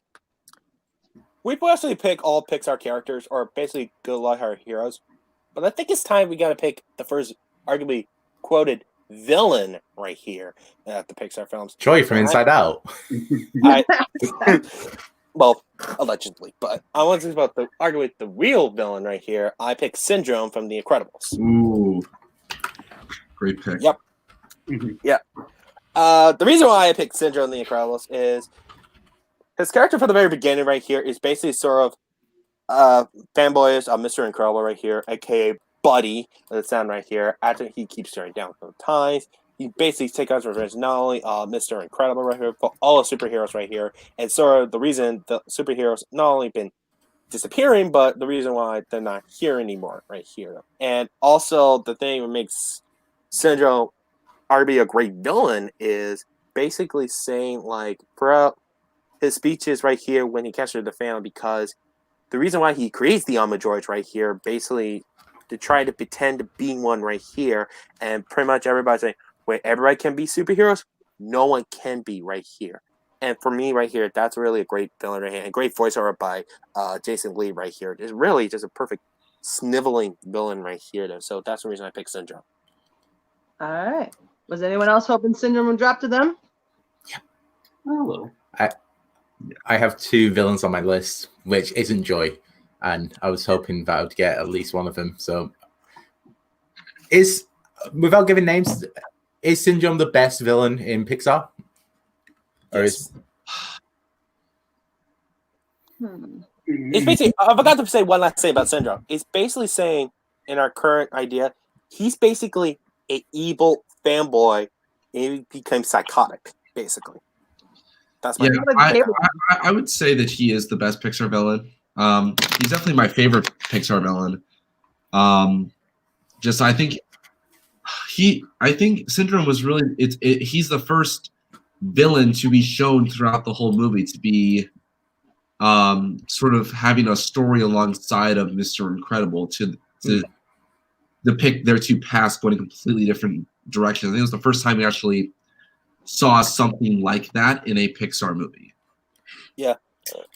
We actually pick all Pixar characters, or basically good luck our heroes. But I think it's time we got to pick the first, arguably quoted villain right here at the Pixar films. Joy from Inside Out. Well, allegedly, but I want to talk about arguably the real villain right here. I pick Syndrome from The Incredibles. Ooh, great pick. Yep. Yeah. The reason why I picked Syndrome in The Incredibles is his character from the very beginning right here is basically sort of fanboyish of Mr. Incredible right here, aka Buddy, the sound right here. After he keeps turning down sometimes, he basically takes out revenge not only Mr. Incredible right here, but all the superheroes right here. And sort of the reason the superheroes not only been disappearing, but the reason why they're not here anymore right here. And also the thing that makes Syndrome arguably a great villain is basically saying like throughout his speeches right here when he captured the family, because the reason why he creates the Droids right here basically to try to pretend to be one right here, and pretty much everybody's saying, wait, everybody can be superheroes? No one can be right here. And for me right here, that's really a great villain right here, and great voiceover by Jason Lee right here. It's really just a perfect sniveling villain right here, though. So that's the reason I picked Syndrome. All right. Was anyone else hoping Syndrome would drop to them? Hello. I have 2 villains on my list, which isn't Joy, and I was hoping that I would get at least one of them. So, without giving names, is Syndrome the best villain in Pixar? Or is It's basically, I forgot to say one last thing about Syndrome. It's basically saying, in our current idea, he's basically an evil fanboy, and he becomes psychotic, basically. That's my I would say that he is the best Pixar villain. He's definitely my favorite Pixar villain. I think Syndrome was really he's the first villain to be shown throughout the whole movie to be sort of having a story alongside of Mr. Incredible to depict their 2 paths going in completely different directions. I think it was the first time we actually saw something like that in a Pixar movie. Yeah,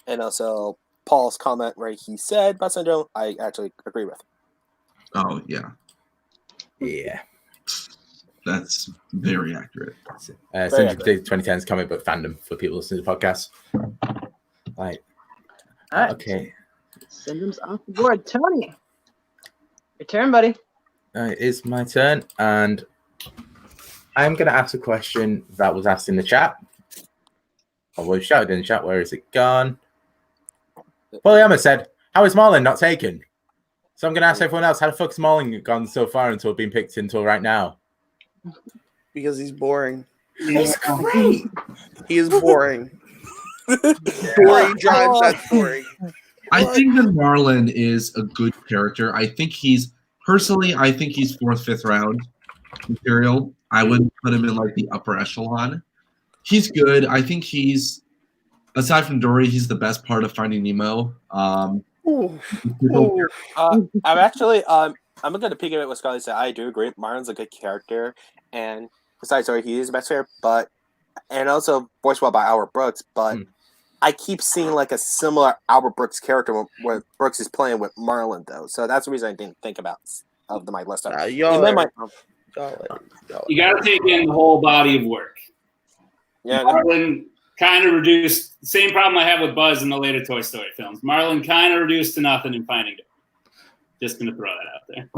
and also Paul's comment where he said about Syndrome, I actually agree with. Oh yeah, that's very accurate. Syndrome 2010's comic book fandom for people listening to the podcast. Right. All right. Okay. Syndrome's off the board. Tony, your turn, buddy. It is my turn, and I'm going to ask a question that was asked in the chat. Oh, we shouted in the chat. Where is it gone? William said, "How is Marlin not taken?" So I'm going to ask everyone else, how the fuck has Marlin gone so far until being picked until right now? Because he's boring. He's great. He is boring. Story drives that story. I think that Marlin is a good character. I think he's 4th, 5th round material. I wouldn't put him in like the upper echelon. He's good. I think aside from Dory, he's the best part of Finding Nemo. I'm actually I'm going to piggyback what Scully said. I do agree. Marlin's a good character, and besides Dory, he is the best player. And also voiced well by Albert Brooks. But I keep seeing like a similar Albert Brooks character where Brooks is playing with Marlin, though. So that's the reason I didn't think about my list. You got to take in the whole body of work. Yeah, Marlin kind of reduced. Same problem I have with Buzz in the later Toy Story films. Marlin kind of reduced to nothing in Finding Dory. Just going to throw that out there.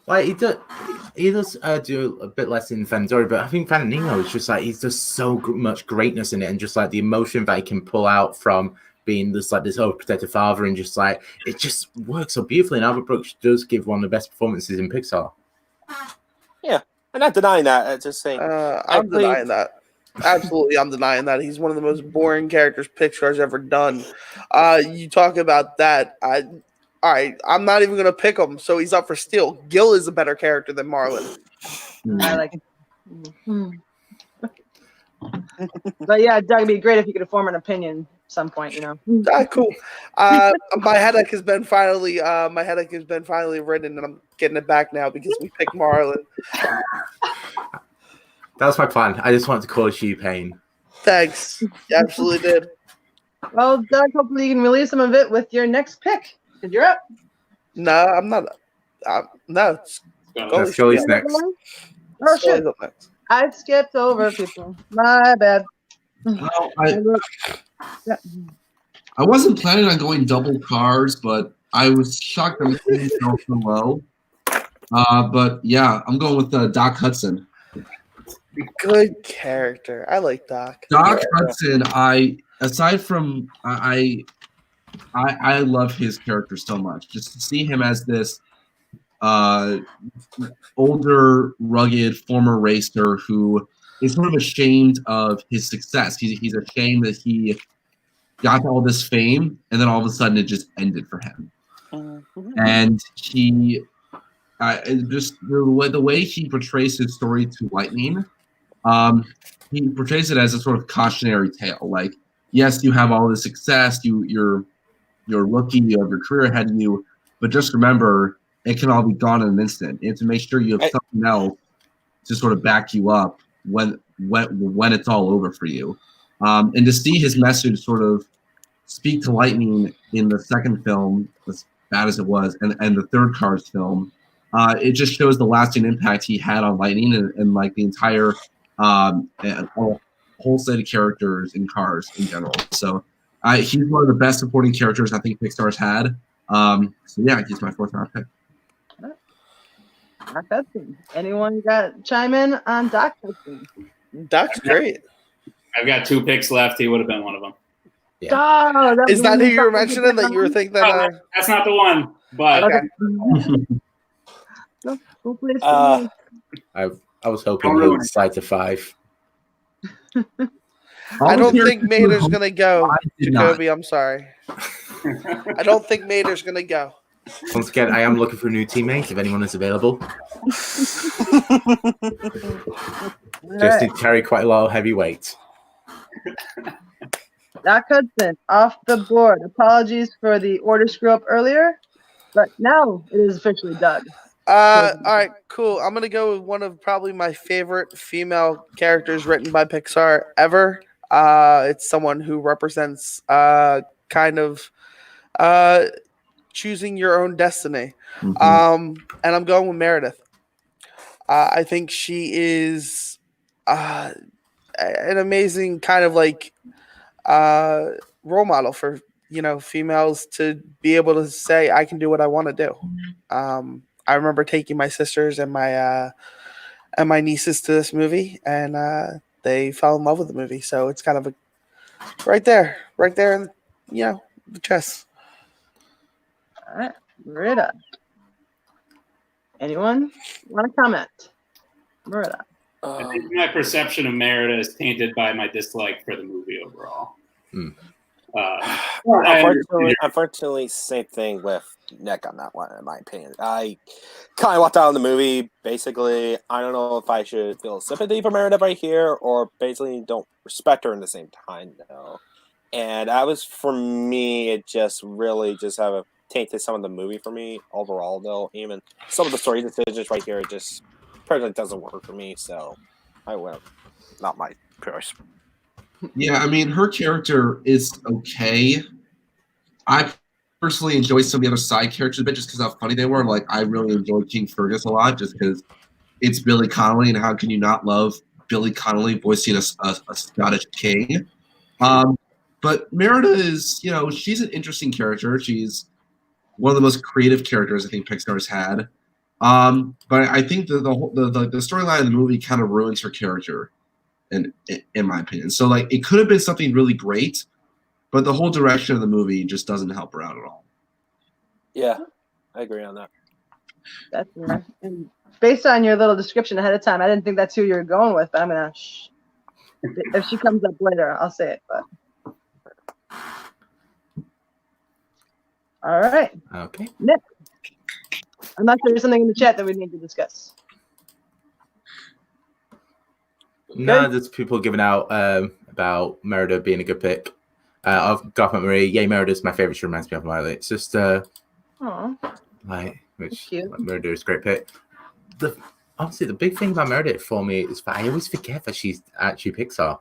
Like he does do a bit less in Finding Dory, but I think Finding Nemo is just like he's just so much greatness in it, and just like the emotion that he can pull out from being this overprotective father, and just like it just works so beautifully. And Albert Brooks does give one of the best performances in Pixar. Yeah, I'm not denying that. I'm just saying. I'm denying that. Absolutely, I'm denying that. He's one of the most boring characters Pixar's ever done. You talk about that. All right, I'm not even going to pick him, so he's up for steal. Gil is a better character than Marlin. I like it. But yeah, Doug, it'd be great if you could form an opinion some point, you know. Cool. My headache has been finally written, and I'm getting it back now because we picked Marlon. That was my plan. I just wanted to cause you pain. Thanks. You absolutely did. Well, Doug, hopefully you can relieve some of it with your next pick. Because you're up. No, I'm not. No, That's Scully's next. Oh, shit. I skipped over people. My bad. Well, I wasn't planning on going double cars, but I was shocked that it fell so low. But yeah, I'm going with Doc Hudson. Good character. I like Doc. Doc Hudson. I love his character so much. Just to see him as this older, rugged former racer who is sort of ashamed of his success. He's ashamed that he got all this fame and then all of a sudden it just ended for him. And he just the way he portrays his story to Lightning, he portrays it as a sort of cautionary tale. Like, yes, you have all this success, you're rookie, you have your career ahead of you, but just remember, it can all be gone in an instant. You have to make sure you have something else to sort of back you up when it's all over for you. And to see his message sort of speak to Lightning in the second film, as bad as it was, and the third Cars film, it just shows the lasting impact he had on Lightning and like the entire whole set of characters in Cars in general. So he's one of the best supporting characters I think Pixar's had. So yeah, he's my fourth round pick. Doc Hudson. Anyone got chime in on Doc Hudson? Doc's great. I've got 2 picks left. He would have been one of them. Yeah. Oh, Is that who you were mentioning that you were thinking that? That's not the one, but Hopefully it's Uh, I was hoping he would decide to 5. I don't think Mater's gonna go. did not. Jacoby, I'm sorry. I don't think Mater's gonna go. Once again, I am looking for a new teammate if anyone is available. Just to carry quite a lot of heavy weight. Doc Hudson off the board. Apologies for the order screw up earlier, but now it is officially Doug. All right, cool. I'm gonna go with one of probably my favorite female characters written by Pixar ever. It's someone who represents kind of choosing your own destiny. And I'm going with Meredith. I think she is an amazing kind of like role model for females to be able to say, I can do what I want to do. I remember taking my sisters and my nieces to this movie, and they fell in love with the movie. So it's kind of right there in the chest. All right, Merida. Anyone want to comment? Merida. I think my perception of Merida is tainted by my dislike for the movie overall. Unfortunately, same thing with Nick on that one, in my opinion. I kind of walked out of the movie. Basically, I don't know if I should feel sympathy for Merida right here or basically don't respect her in the same time, though. And that was, for me, it just really just have a tainted some of the movie for me overall, though. Even some of the story decisions right here, it just personally doesn't work for me, so I went not my choice. Yeah, I mean, her character is okay. I personally enjoy some of the other side characters a bit just because how funny they were. Like, I really enjoyed King Fergus a lot just because it's Billy Connolly, and how can you not love Billy Connolly voicing a Scottish king? But Merida is, she's an interesting character. She's one of the most creative characters I think Pixar's had. But I think the storyline of the movie kind of ruins her character, in my opinion. So, like, it could have been something really great, but the whole direction of the movie just doesn't help her out at all. Yeah, I agree on that. That's fair. And based on your little description ahead of time, I didn't think that's who you were going with. But I'm gonna. If she comes up later, I'll say it. But all right. Okay. Nick. I'm not sure there's something in the chat that we need to discuss. No, there's people giving out about Merida being a good pick. I've got Marie. Yay, Meredith's my favorite. She reminds me of my late sister. Aw, Which cute. Meredith is a great pick. Honestly, the big thing about Meredith for me is that I always forget that she's actually Pixar.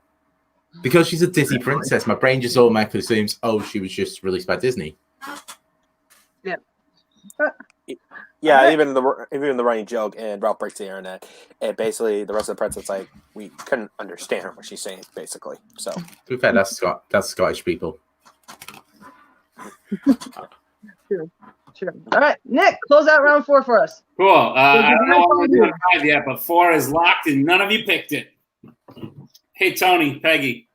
Because she's a Disney princess, my brain just automatically assumes, she was just released by Disney. Yeah. Yeah, even the running joke and Ralph breaks the internet, and basically the rest of the press is like we couldn't understand what she's saying, basically. So To be fair, that's Scottish people. True. All right, Nick, close out round 4 for us. Cool. I don't know what we're doing 5 yet, but 4 is locked and none of you picked it. Hey, Tony, Peggy,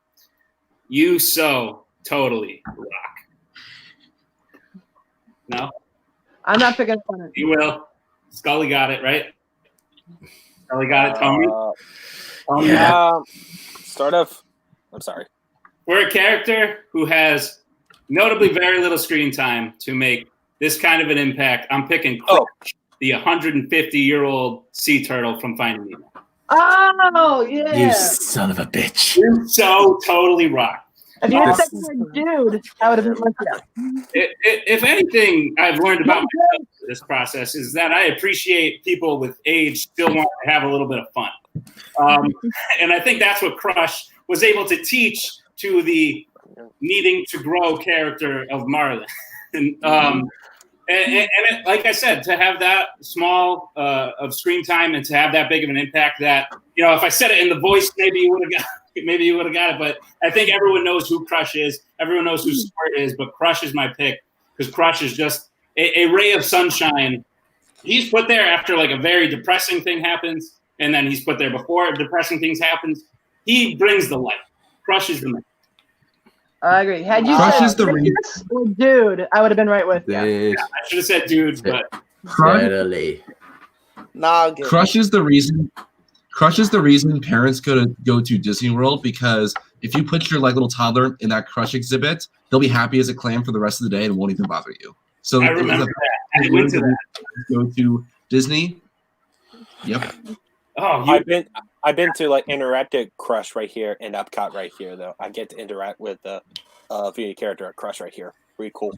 you so totally rock. No? I'm not picking up on it. You will. Scully got it, right? Scully got it, Tony? Tony? yeah, sort of. I'm sorry. We're a character who has notably very little screen time to make this kind of an impact. I'm picking Crush, the 150-year-old sea turtle from Finding Nemo. Oh, yeah. You son of a bitch. You so totally rock. If you had said dude, I would have been like, yeah. If anything I've learned about myself through this process is that I appreciate people with age still wanting to have a little bit of fun. And I think that's what Crush was able to teach to the needing to grow character of Marlin. And it, like I said, to have that small of screen time and to have that big of an impact that, if I said it in the voice, maybe you would have got it. But I think everyone knows who Crush is. Everyone knows who Squirt is. But Crush is my pick because Crush is just a ray of sunshine. He's put there after like a very depressing thing happens, and then he's put there before depressing things happens. He brings the light. Crush is the man. I agree. Had you Crush is said or dude, I would have been right with you. I should have said dude, but Totally. Crush is the reason. Crush is the reason parents go to Disney World, because if you put your little toddler in that Crush exhibit, they'll be happy as a clam for the rest of the day and won't even bother you. So I remember that. I went to that. Go to Disney. Yep. Oh, I've been to like interactive Crush right here and Epcot right here though. I get to interact with the video character at Crush right here. Pretty cool.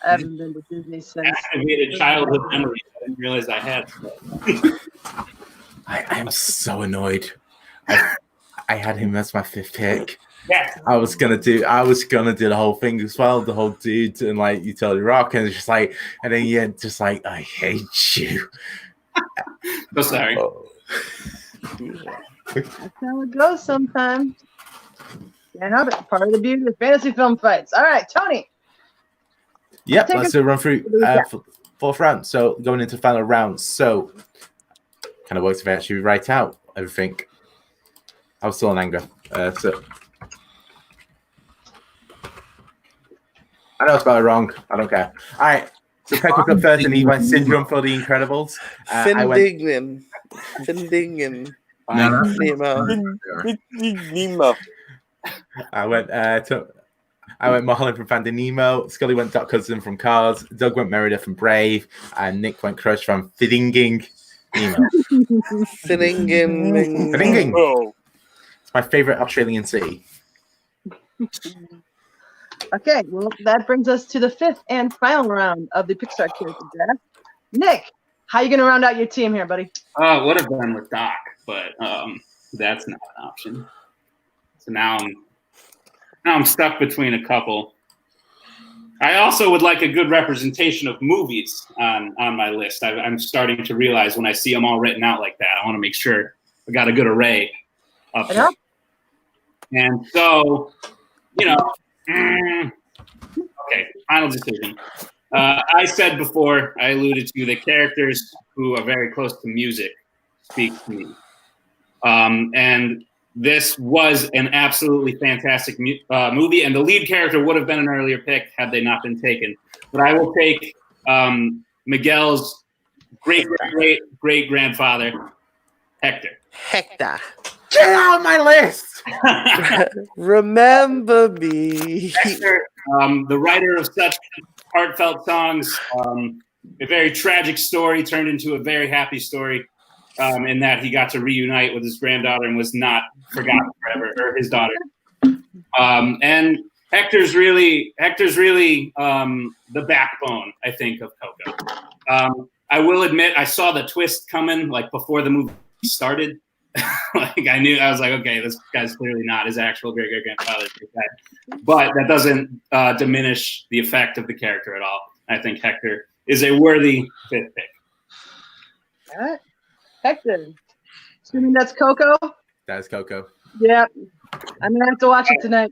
I haven't been to Disney since. Activated childhood memories. I didn't realize I had. I am so annoyed. I had him as my 5th pick. Yeah. I was gonna do the whole thing as well, the whole dude and like you totally rock, and it's just like, and then you just like, I hate you. So sorry. That's how it goes sometimes. Can't help it. Part of the beauty of fantasy film fights. All right, Tony. Yep, let's run through 4th round. So going into the final round. So kind of works if I actually write out everything. I was still in anger. So I know it's spelled wrong. I don't care. All right. So Peck was up first, and he went Syndrome for The Incredibles. Findingen. Nemo. I went Mulholland from Finding Nemo. Scully went Doc Hudson from Cars. Doug went Meredith from Brave, and Nick went Crush from Finding Nemo. Finding. Oh. It's my favorite Australian city. Okay, well, that brings us to the 5th and final round of the Pixar character draft. Nick, how you going to round out your team here, buddy? Would have done with Doc, but that's not an option. So now I'm stuck between a couple. I also would like a good representation of movies on my list. I'm starting to realize when I see them all written out like that, I want to make sure I got a good array up there. And so, okay, final decision. I said before, I alluded to the characters who are very close to music speak to me. And this was an absolutely fantastic movie, and the lead character would have been an earlier pick had they not been taken. But I will take Miguel's great-grandfather, Hector. Get out of my list! Remember me. Hector, the writer of such heartfelt songs, a very tragic story turned into a very happy story, in that he got to reunite with his granddaughter and was not forgotten forever, or his daughter. And Hector's really the backbone, I think, of Coco. I will admit, I saw the twist coming like before the movie started. Like I was like, okay, this guy's clearly not his actual great grandfather, but that doesn't diminish the effect of the character at all. I think Hector is a worthy fifth pick. All right. Hector. Assuming that's Coco? That's Coco. Yeah. I'm going to have to watch it tonight.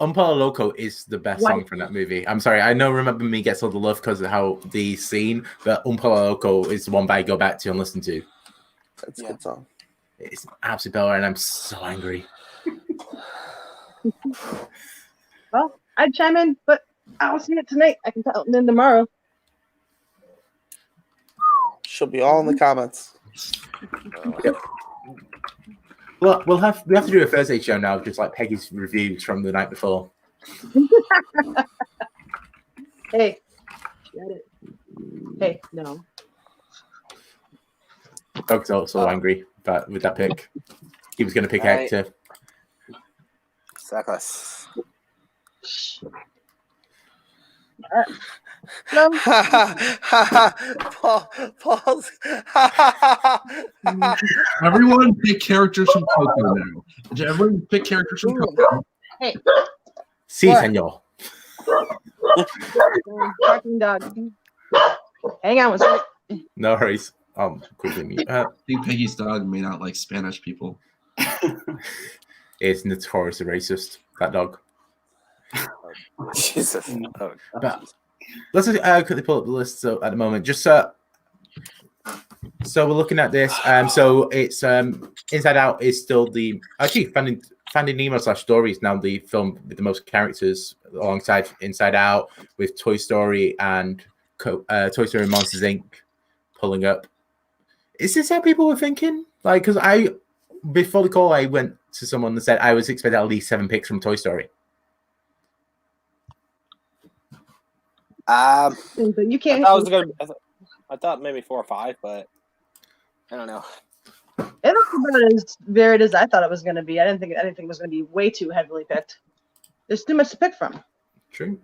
Un Palo Loco is the best song from that movie. I'm sorry, I know Remember Me gets all the love because of how the scene, but Un Palo Loco is the one that I go back to and listen to. That's a good song. It's absolutely better, and I'm so angry. Well, I'd chime in, but I don't see it tonight. I can tell them tomorrow. She'll be all in the comments. Yep. Well, we have to do a Thursday show now, just like Peggy's reviews from the night before. Hey, get it. Hey, no. Doug's also angry with that pick. He was going to pick Hector. Suckless. Paul's. Everyone pick characters from Coco now. Everyone pick characters from Coco. Hey. Si, senor. Barking dog. Hang on one second. No worries. Quickly mute. I think Peggy's dog may not like Spanish people. It's notoriously racist, that dog. Jesus. Oh, but let's quickly pull up the list. So at the moment, just so we're looking at this. So it's Inside Out is still the Finding Nemo /Story is now the film with the most characters alongside Inside Out, with Toy Story and Toy Story and Monsters Inc. pulling up. Is this how people were thinking? Like, because before the call, I went to someone that said I was expecting at least 7 picks from Toy Story. But you can't. I thought maybe 4 or 5, but I don't know. It looks about as varied as I thought it was going to be. I didn't think anything was going to be way too heavily picked. There's too much to pick from. True.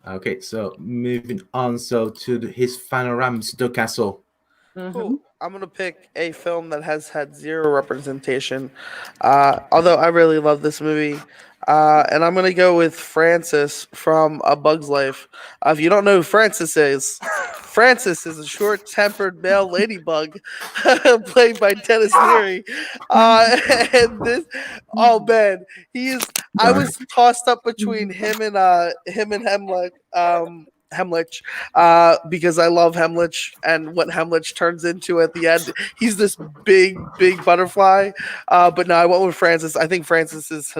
Okay, so moving on. So to his final round, Mr. Cassel. Mm-hmm. Cool. I'm going to pick a film that has had 0 representation. Although I really love this movie. And I'm going to go with Francis from A Bug's Life. If you don't know who Francis is a short-tempered male ladybug played by Dennis Leary. And this, oh man, I was tossed up between him and Hemlich, because I love Hemlich and what Hemlich turns into at the end. He's this big butterfly. But no, I went with Francis. I think Francis is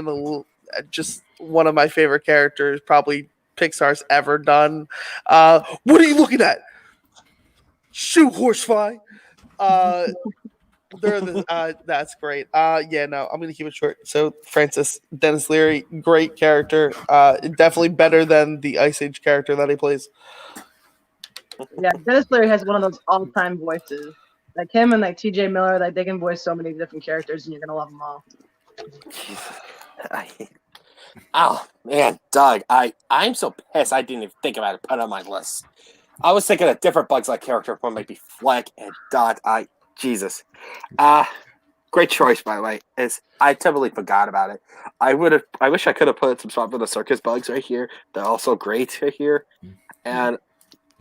just one of my favorite characters, probably Pixar's ever done. What are you looking at? Shoot, horsefly. That's great. Yeah, no, I'm gonna keep it short. So Francis, Dennis Leary, great character. Definitely better than the Ice Age character that he plays. Yeah, Dennis Leary has one of those all-time voices. Like him and like T.J. Miller, like they can voice so many different characters, and you're gonna love them all. Oh man, Doug, I'm so pissed I didn't even think about it. Put it on my list. I was thinking a different Bugs Life character from maybe Fleck and Dot. Jesus. Great choice, by the way. I totally forgot about it. I wish I could have put some spot for the circus bugs right here. They're also great right here. And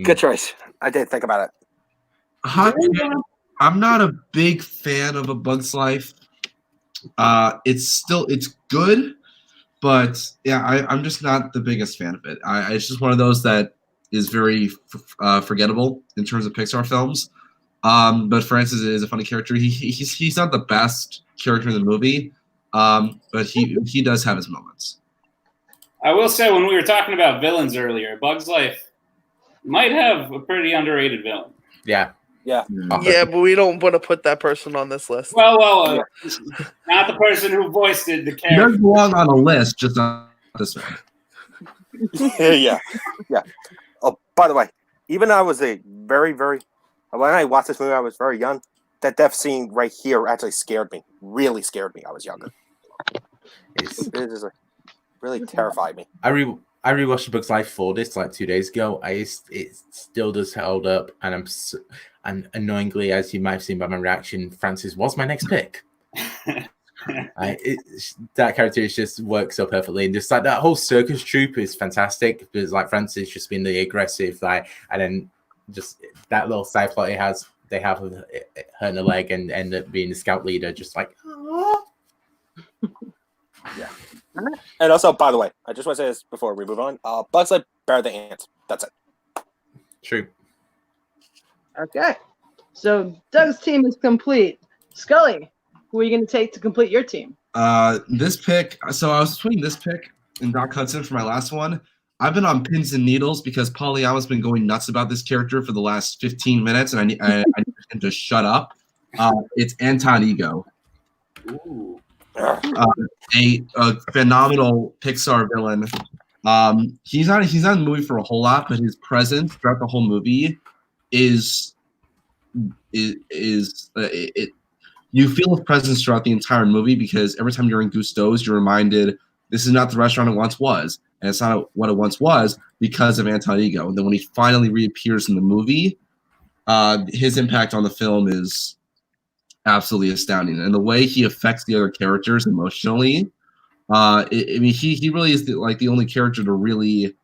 good choice. I didn't think about it. I'm not a big fan of A Bug's Life. It's good, but yeah, I'm just not the biggest fan of it. It's just one of those that is very forgettable in terms of Pixar films. But Francis is a funny character. He's not the best character in the movie, but he does have his moments. I will say, when we were talking about villains earlier, Bugs Life might have a pretty underrated villain. Yeah. Yeah, but we don't want to put that person on this list. Well, not the person who voiced it. The He character does belong on a list, just not this one. Yeah. Oh, by the way, even I was when I watched this movie, I was very young. That death scene right here actually scared me. Really scared me. I was younger. It just like really terrified me. I rewatched The Bug's Life for this like 2 days ago. It still does hold up, and and annoyingly, as you might have seen by my reaction, Francis was my next pick. That character just works so perfectly, and just like that whole circus troupe is fantastic. Because like Francis just being the aggressive, like, and then just that little side plot they have of hurting a leg and end up being the scout leader, just like, oh. Yeah. And also, by the way, I just want to say this before we move on. Bugs Life better than ants. That's it. True. Okay. So Doug's team is complete. Scully, who are you going to take to complete your team? This pick. So I was between this pick and Doc Hudson for my last one. I've been on pins and needles because Polyama's been going nuts about this character for the last 15 minutes, and I need him to shut up. It's Anton Ego. Ooh. A phenomenal Pixar villain. He's not in the movie for a whole lot, but his presence throughout the whole movie is you feel his presence throughout the entire movie, because every time you're in Gusteau's, you're reminded this is not the restaurant it once was, and it's not what it once was because of Anton Ego. And then when he finally reappears in the movie, his impact on the film is absolutely astounding, and the way he affects the other characters emotionally. He really is the only character to really,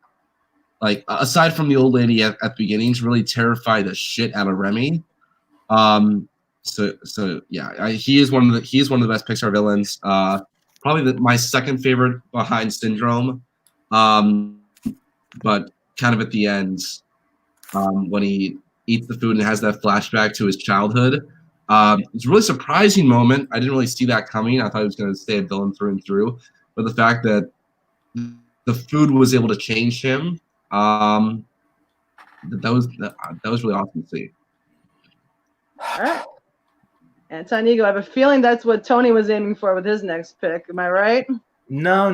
like, aside from the old lady at the beginning, to really terrify the shit out of Remy. So yeah, he is one of the best Pixar villains. Probably my second favorite behind Syndrome, but kind of at the end, when he eats the food and has that flashback to his childhood. It's a really surprising moment. I didn't really see that coming. I thought he was going to stay a villain through and through, but the fact that the food was able to change him, that was really awesome to see. All right. Anton Ego, I have a feeling that's what Tony was aiming for with his next pick. Am I right? No.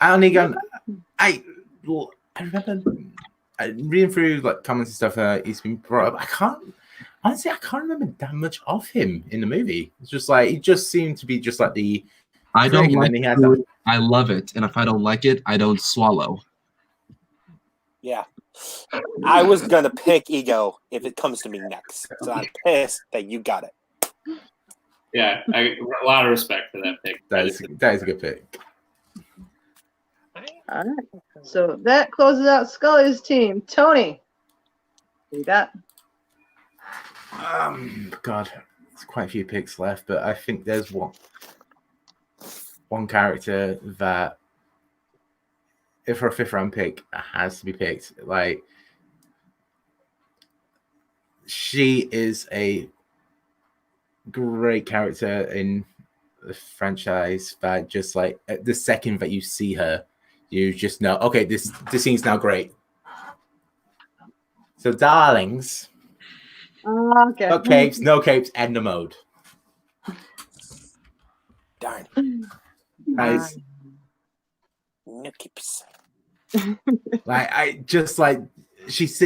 Anton Ego. I remember reading through like comments and stuff. He's been brought up. I can't remember that much of him in the movie. It's just like he just seemed to be just like the. I don't like food. I love it, and if I don't like it, I don't swallow. Yeah, I was gonna pick Ego if it comes to me next, so I'm pissed that you got it. Yeah, a lot of respect for that pick. That is a good pick. All right. So that closes out Scully's team. Tony, what you got? God, there's quite a few picks left, but I think there's one character that, if for a fifth round pick, has to be picked. Like, she is a great character in the franchise that just like the second that you see her, you just know, okay, this scene's now great. So, darlings. Okay. No capes, Edna mode. Darn. Nice. No capes. Like, I just like she's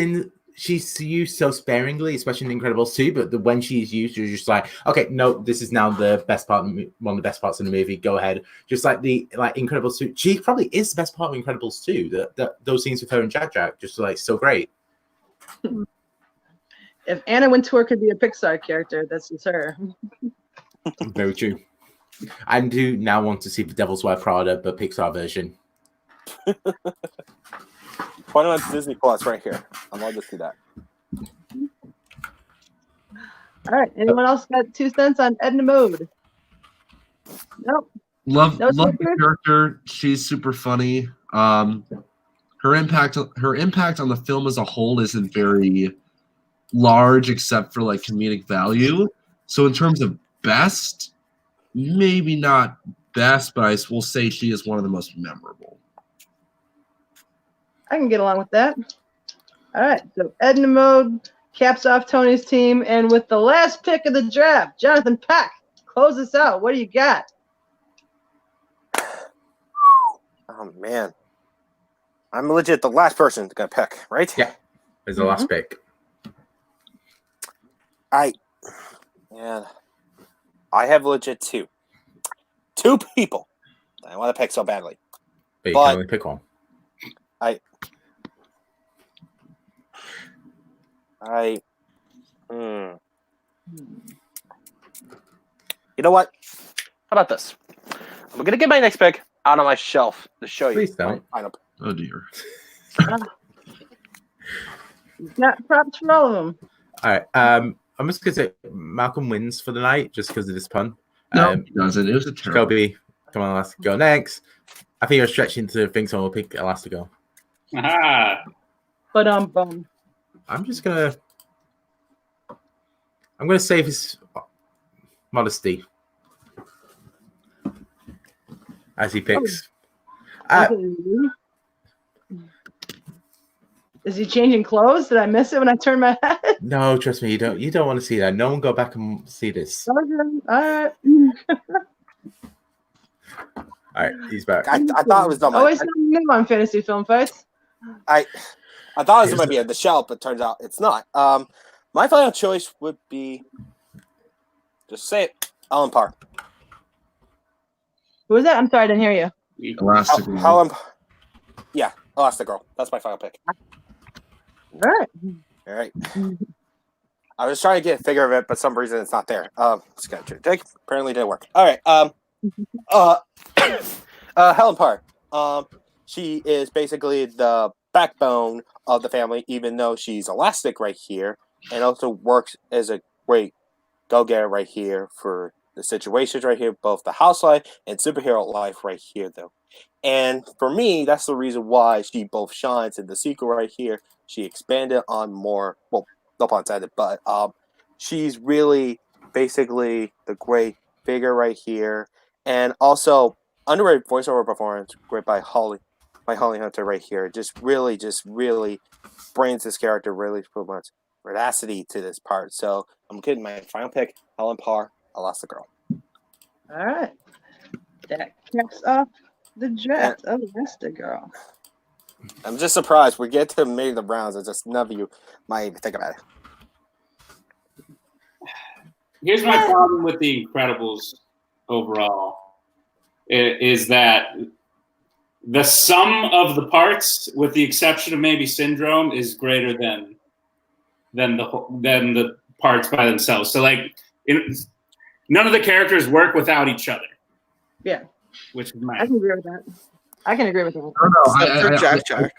used so sparingly, especially in Incredibles 2, but when she's used, you're just like, okay, no, this is now the best part, one of the best parts of the movie. Go ahead. Just like the Incredibles 2, she probably is the best part of Incredibles 2. Those scenes with her and Jack, just like so great. If Anna Wintour could be a Pixar character, this is her. Very true. I do now want to see the Devil's Wear Prada, but Pixar version. Point on Disney Plus right here. I'm allowed to see that. All right. Anyone else got 2 cents on Edna Mode? Nope. Love the character. She's super funny. Her impact on the film as a whole isn't very large, except for like comedic value. So in terms of best, maybe not best, but I will say she is one of the most memorable. I can get along with that. All right. So Edna Mode caps off Tony's team, and with the last pick of the draft, Jonathan Peck, close us out. What do you got? Oh man, I'm legit the last person to pick, right? Yeah, it's the last pick. I have legit two people I want to pick so badly. But you But- can only pick one. You know what? How about this? I'm gonna get my next pick out on my shelf to show you. Please don't. my lineup. Oh dear. Got props for all of them. All right. I'm just gonna say Malcolm wins for the night just because of this pun. No, it doesn't. It was a terrible. Kobe, come on, let's go next. I think you're stretching to think someone will pick Elastigo. Aha. But I'm gonna save his modesty as he picks. Is he changing clothes? Did I miss it when I turned my head? No, trust me, you don't want to see that. No one go back and see this. All right. All right, he's back. I thought it was on Always something new on fantasy film fights. I thought it was going to be on the shelf, but turns out it's not. My final choice would be, just say it, Alan Parr. Who was that? I'm sorry, I didn't hear you. Elastic. Yeah, Elastigirl. That's my final pick. All right. All right. I was trying to get a figure of it, but some reason it's not there. Apparently didn't work. All right. Helen Parr. She is basically the backbone of the family, even though she's elastic right here, and also works as a great go-getter right here for the situations right here, both the house life and superhero life right here, though. And for me, that's the reason why she both shines in the sequel right here. She expanded on more, well, no pun intended, but she's really basically the great figure right here. And also, underrated voiceover performance, great by Holly Hunter right here. Just really brings this character really put much veracity to this part. So I'm getting my final pick, Helen Parr, Elastigirl. All right. That caps off the draft of Elastigirl. I'm just surprised we get to maybe the rounds and just none of you might even think about it. Here's my problem with the Incredibles overall is that the sum of the parts, with the exception of maybe Syndrome, is greater than the parts by themselves. So none of the characters work without each other. Yeah, which is I can agree with that. I can agree with that. No, Jack.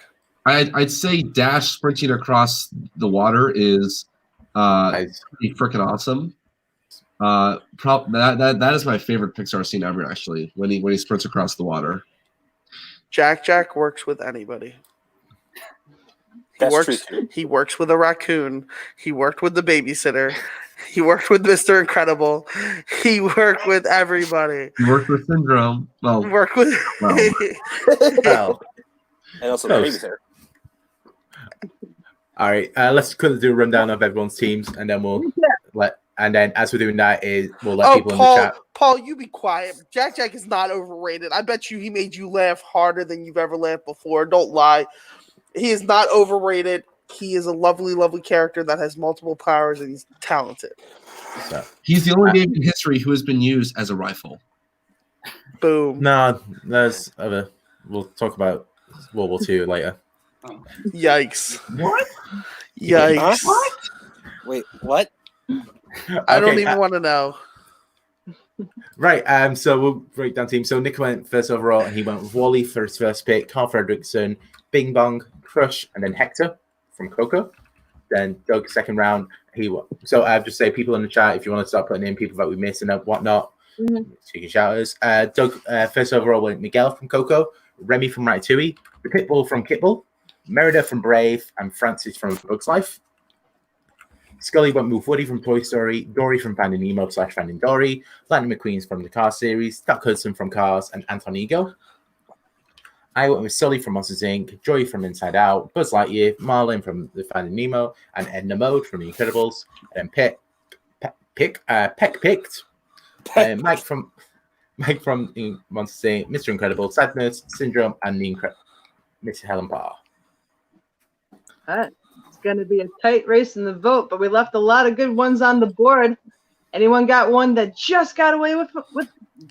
I'd say Dash sprinting across the water is pretty freaking awesome. That is my favorite Pixar scene ever, actually, when he sprints across the water. Jack works with anybody. He works with a raccoon. He worked with the babysitter. He worked with Mr. Incredible. He worked with everybody. He worked with Syndrome. Well, He worked with. Well, And also the babysitter. all right, let's quickly do a rundown of everyone's teams, and then we'll as we're doing that, we'll let people in the chat. Paul, you be quiet. Jack is not overrated. I bet you he made you laugh harder than you've ever laughed before. Don't lie. He is not overrated. He is a lovely, lovely character that has multiple powers, and he's talented. So, he's the only name in history who has been used as a rifle. Boom. no, there's other. We'll talk about World War II later. Yikes. What? Yikes. Huh? Wait, what? I don't even want to know. Right, so we'll break down teams. So Nick went first overall, and he went with Wally for his first pick, Carl Fredrickson, Bing Bong, Crush, and then Hector from Coco. Then Doug, second round, he won. So just say people in the chat, if you want to start putting in people that we missed and whatnot, so you can shout us. Doug, first overall went Miguel from Coco, Remy from Ratatouille, the Pitbull from Kitbull, Merida from Brave, and Francis from Bug's Life. Scully went with Woody from Toy Story, Dory from Finding Nemo / Finding Dory, Lightning McQueen's from the Cars series, Doc Hudson from Cars, and Anton Ego. I went with Sully from Monsters Inc., Joy from Inside Out, Buzz Lightyear, Marlin from the Finding Nemo, and Edna Mode from The Incredibles. And then Peck picked Mike from Monsters Inc., Mr. Incredible, Sadness, Syndrome, and Miss Helen Parr. All right. It's going to be a tight race in the vote, but we left a lot of good ones on the board. Anyone got one that just got away with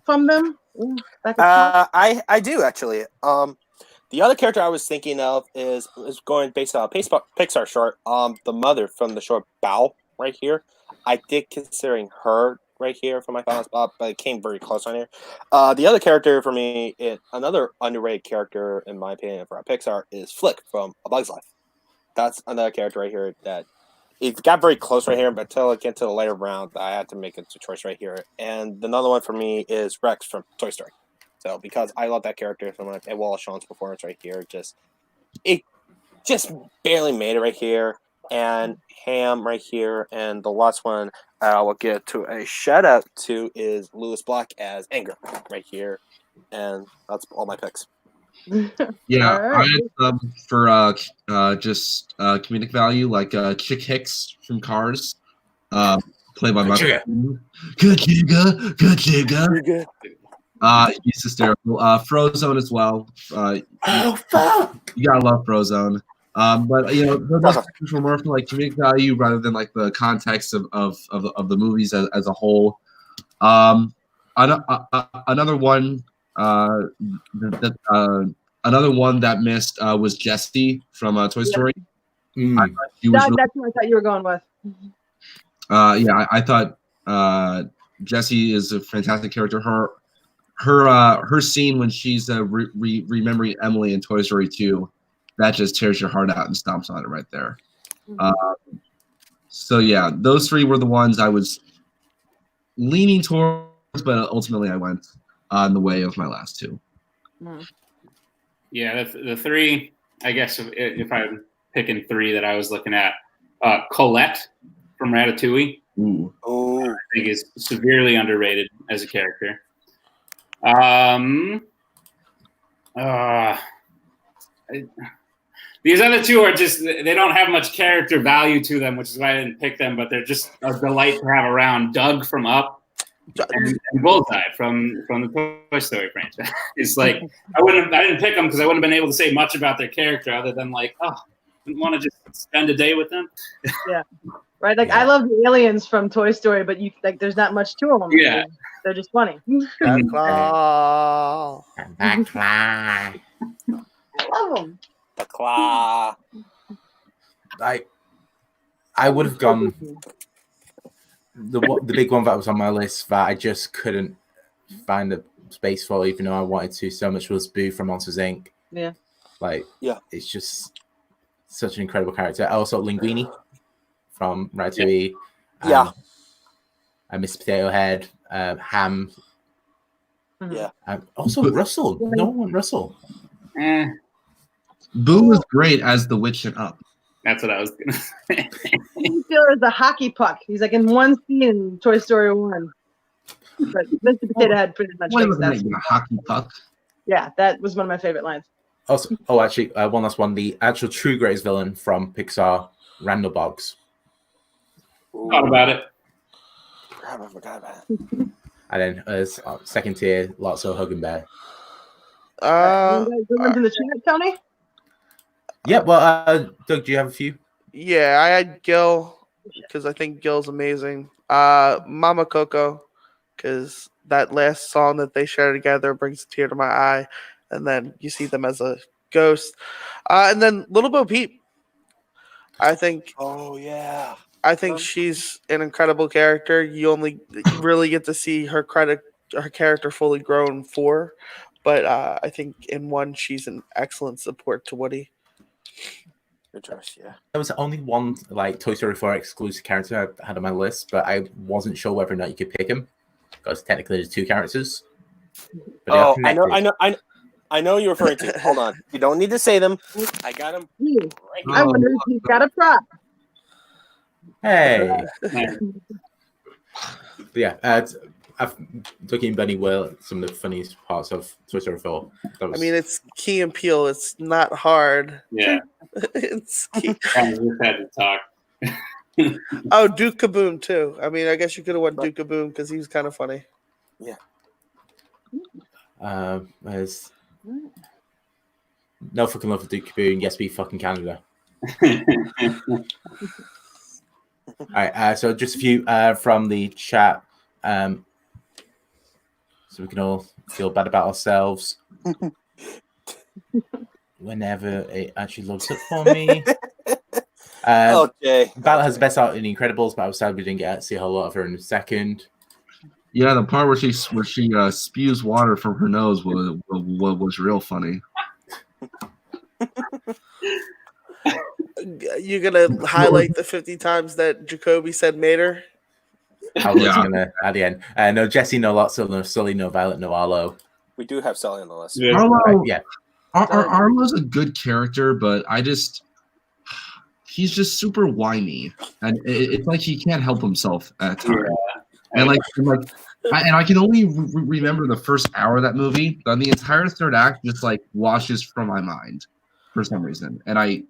from them? Back at I do actually. The other character I was thinking of is going based on a Pixar short. The mother from the short Bow right here. I did considering her right here for my final spot, but it came very close on here. The other character for me, another underrated character in my opinion for a Pixar is Flick from A Bug's Life. That's another character right here that it got very close right here, but until it get to the later round, I had to make a choice right here. And another one for me is Rex from Toy Story. So because I love that character so much, and Wallace Shawn's performance right here, it just barely made it right here. And Ham right here, and the last one I will get to a shout out to is Lewis Black as Anger right here, and that's all my picks. Yeah, All right. I had for just comedic value, like Chick Hicks from Cars, played by Michael. Good jigga. He's hysterical. Frozone as well. Oh fuck! You gotta love Frozone. But those were more for like comedic value rather than like the context of the movies as a whole. Another one. Another one that missed was Jessie from Toy Story. that's what I thought you were going with. I thought Jessie is a fantastic character. Her scene when she's remembering Emily in Toy Story 2, that just tears your heart out and stomps on it right there. So yeah, those three were the ones I was leaning towards, but ultimately I went on the way of my last two. Yeah, the three, I guess, if I'm picking three that I was looking at, Colette from Ratatouille. Ooh. Oh, I think is severely underrated as a character. These other two are just, they don't have much character value to them, which is why I didn't pick them, but they're just a delight to have around. Doug from Up and Bullseye from the Toy Story franchise. It's like, I didn't pick them because I wouldn't have been able to say much about their character other than like, I didn't want to just spend a day with them. Yeah. Right, like I love the aliens from Toy Story, but there's not much to them. Yeah, they're just funny. Claw. I love them. the claw. I would have gone the big one that was on my list that I just couldn't find a space for, even though I wanted to so much, was Boo from Monsters Inc. Yeah. It's just such an incredible character. Also Linguini from Ratatouille. Yeah. Mr. Potato Head, Ham. Yeah. Also Russell. No one Russell. Boo was great as the witch in Up. That's what I was going to say. He feels the hockey puck. He's like in one scene in Toy Story 1. But Mr. Potato Head pretty much Why makes was that. it a hockey puck? Yeah, that was one of my favorite lines. Also, actually, one last one. The actual true greatest villain from Pixar, Randall Boggs. Thought about it. I forgot about it. And then as second tier, Lotso, Hug and Bear. Good ones in the chat, Tony? Yeah, well, Doug, do you have a few? Yeah, I had Gil because I think Gil's amazing. Mama Coco, because that last song that they share together brings a tear to my eye, and then you see them as a ghost. And then Little Bo Peep. I think. Oh yeah. I think she's an incredible character. You only really get to see her character fully grown for, but I think in one she's an excellent support to Woody. Good choice, yeah. There was only one like Toy Story 4 exclusive character I had on my list, but I wasn't sure whether or not you could pick him because technically there's two characters. But Oh, I know you're referring to. Hold on, you don't need to say them. I got them. Right I wonder if he's got a prop. Hey. Yeah, Ducky and Bunny were some of the funniest parts of Toy Story 4. I mean, it's Key and Peele. It's not hard. Yeah. It's Key. I just had to talk. Oh, Duke Kaboom too. I mean, I guess you could have went Duke Kaboom because he was kind of funny. Yeah. There's no fucking love for Duke Kaboom. Yes, be fucking Canada. All right, so just a few from the chat, so we can all feel bad about ourselves whenever it actually loads up for me. Okay. Bella has the best art in The Incredibles, but I was sad we didn't get to see a whole lot of her in a second. Yeah, the part where she spews water from her nose was real funny. You gonna highlight the 50 times that Jacoby said Mater? I was gonna at the end. No Jesse, no Lotso, no Sully, no Violet, no Arlo. We do have Sally on the list. Yeah. Arlo, Yeah. Arlo's a good character, but he's just super whiny, and it's like he can't help himself at times. And I can only remember the first hour of that movie, but the entire third act just like washes from my mind for some reason, and it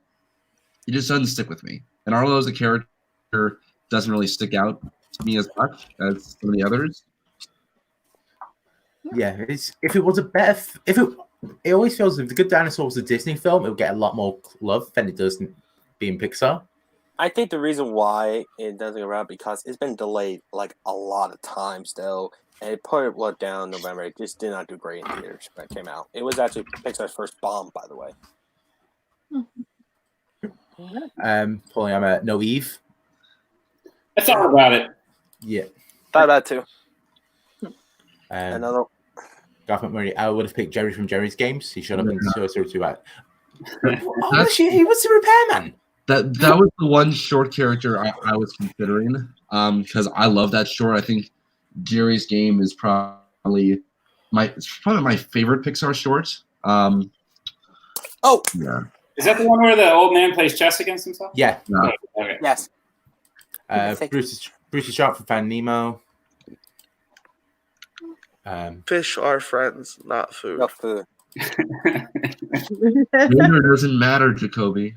just doesn't stick with me. And Arlo as a character doesn't really stick out to me as much as some of the others. Yeah, if it was a better, it always feels if The Good Dinosaur was a Disney film, it would get a lot more love than it does being Pixar. I think the reason why it doesn't go around because it's been delayed like a lot of times though, and it put it down in November. It just did not do great in theaters when it came out. It was actually Pixar's first bomb, by the way. Pulling I'm a no Eve. That's all about it. Yeah. Thought that too. Another Garth McMurray. I would have picked Jerry from Jerry's Games. He showed up in Toy Story 2. He was the repairman. That was the one short character I was considering because I love that short. I think Jerry's Game is probably my favorite Pixar short. Yeah. Is that the one where the old man plays chess against himself? Yeah. No. Okay. Yes. Bruce is Sharp from Finding Nemo. Fish are friends, not food. No food. Gender doesn't matter, Jacoby.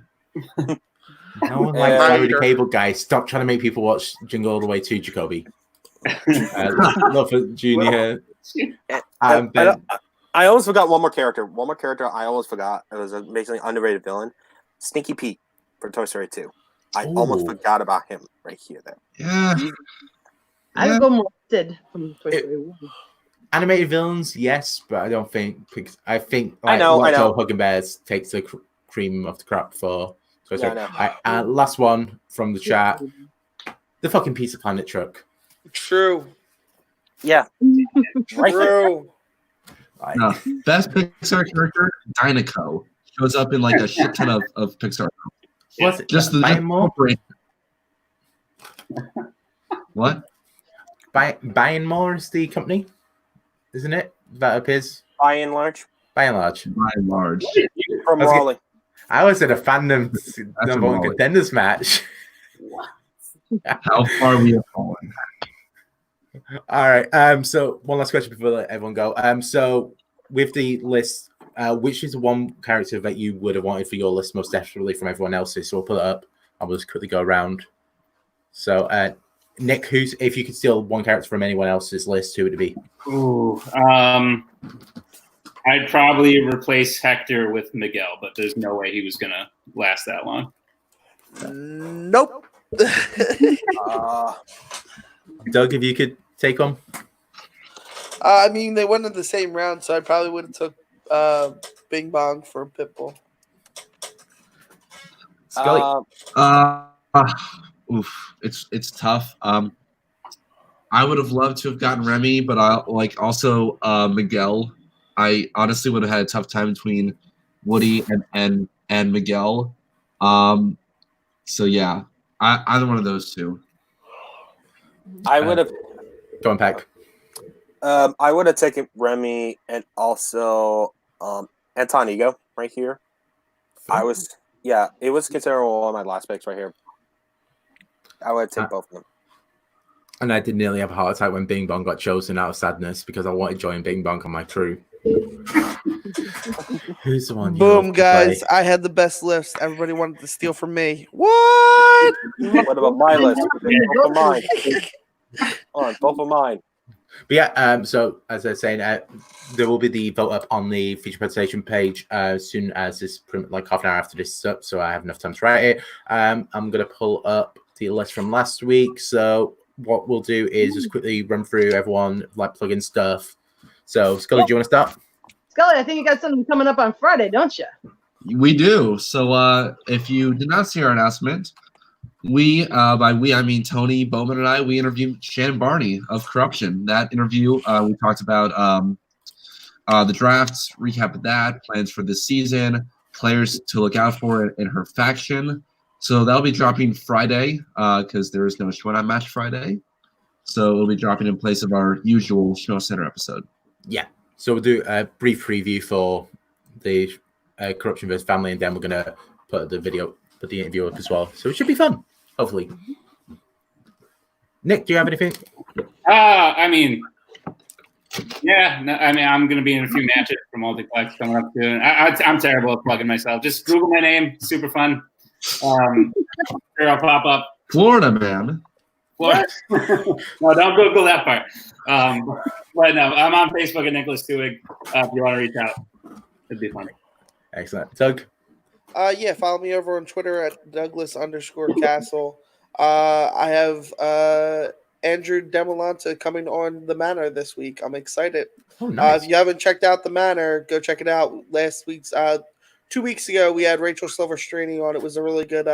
No one likes Larry the Cable Guy. Stop trying to make people watch Jingle All the Way to Jacoby. Love for Junior. I almost forgot one more character. One more character I almost forgot. It was a basically underrated villain. Stinky Pete from Toy Story 2. I almost forgot about him right here. Then. Yeah. I would go more Sid from Toy Story 1. Animated villains, yes, but I don't think. I think I know. Hugging Bears takes the cream of the crop for. Last one from the chat. The fucking Pizza Planet truck. True. Yeah. Right. True. No, best Pixar character, Dinoco, shows up in like a shit ton of Pixar. What's it? Just the what? By and More is the company, isn't it? That appears. By and large. By and large. From Raleigh. I was at a fandom number one contenders match. How far we have fallen. All right. So one last question before I let everyone go. So with the list, which is the one character that you would have wanted for your list most desperately from everyone else's? So we'll put it up. I'll just quickly go around. So Nick, if you could steal one character from anyone else's list, who would it be? Ooh, I'd probably replace Hector with Miguel, but there's no way he was gonna last that long. Nope. Doug, if you could take on. I mean, they went in the same round, so I probably would have took Bing Bong for Pitbull. Scully. It's tough. I would have loved to have gotten Remy, but I also Miguel. I honestly would have had a tough time between Woody and Miguel. So yeah, either one of those two. I would have gone back. I would have taken Remy and also Antonigo right here. It was considered one of my last picks right here. I would take both of them. And I did nearly have a heart attack when Bing Bong got chosen out of sadness because I wanted Joy and Bing Bong on my crew. Who's the one? Boom, guys! I had the best list. Everybody wanted to steal from me. What? What about my list? Both of mine. Both of mine. But yeah, so as I was saying, there will be the vote up on the feature presentation page as soon as this, like half an hour after this is up, so I have enough time to write it. I'm going to pull up the list from last week. So what we'll do is just quickly run through everyone, like plug-in stuff. So Scully, do you want to start? Scully, I think you got something coming up on Friday, don't you? We do. So if you did not see our announcement, by we I mean Tony Bowman and we interviewed Shannon Barney of Corruption. That interview, we talked about the drafts, recap of that, plans for this season, players to look out for in her faction. So that'll be dropping Friday because there is no Showdown match Friday. So it'll be dropping in place of our usual Show Center episode. Yeah. So we'll do a brief preview for the Corruption vs. Family, and then we're going to put the interview up as well. So it should be fun, hopefully. Nick, do you have anything? I mean, yeah. No, I mean, I'm going to be in a few matches for Multiplex coming up soon. I'm terrible at plugging myself. Just Google my name. Super fun. Sure, I'll pop up. Florida, man. Florida. No, don't Google that part. But no, I'm on Facebook at Nicholas Twohig. If you want to reach out, it'd be funny. Excellent. Doug? Yeah, follow me over on Twitter at Douglas_Cassel. I have Andrew Demolanta coming on The Manor this week. I'm excited. Oh, nice. If you haven't checked out The Manor, go check it out. 2 weeks ago, we had Rachel Silverstream on. It was a really good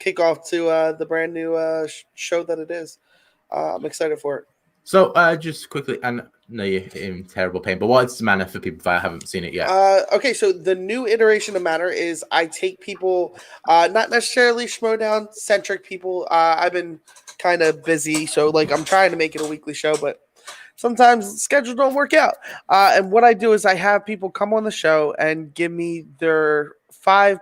kickoff to the brand new show that it is. I'm excited for it. So just quickly, and no, you're in terrible pain, but what's The Manor for people that haven't seen it yet? Okay, so the new iteration of Manor is I take people, not necessarily Schmodown-centric people. I've been kind of busy, so I'm trying to make it a weekly show, but sometimes schedules don't work out. And what I do is I have people come on the show and give me their five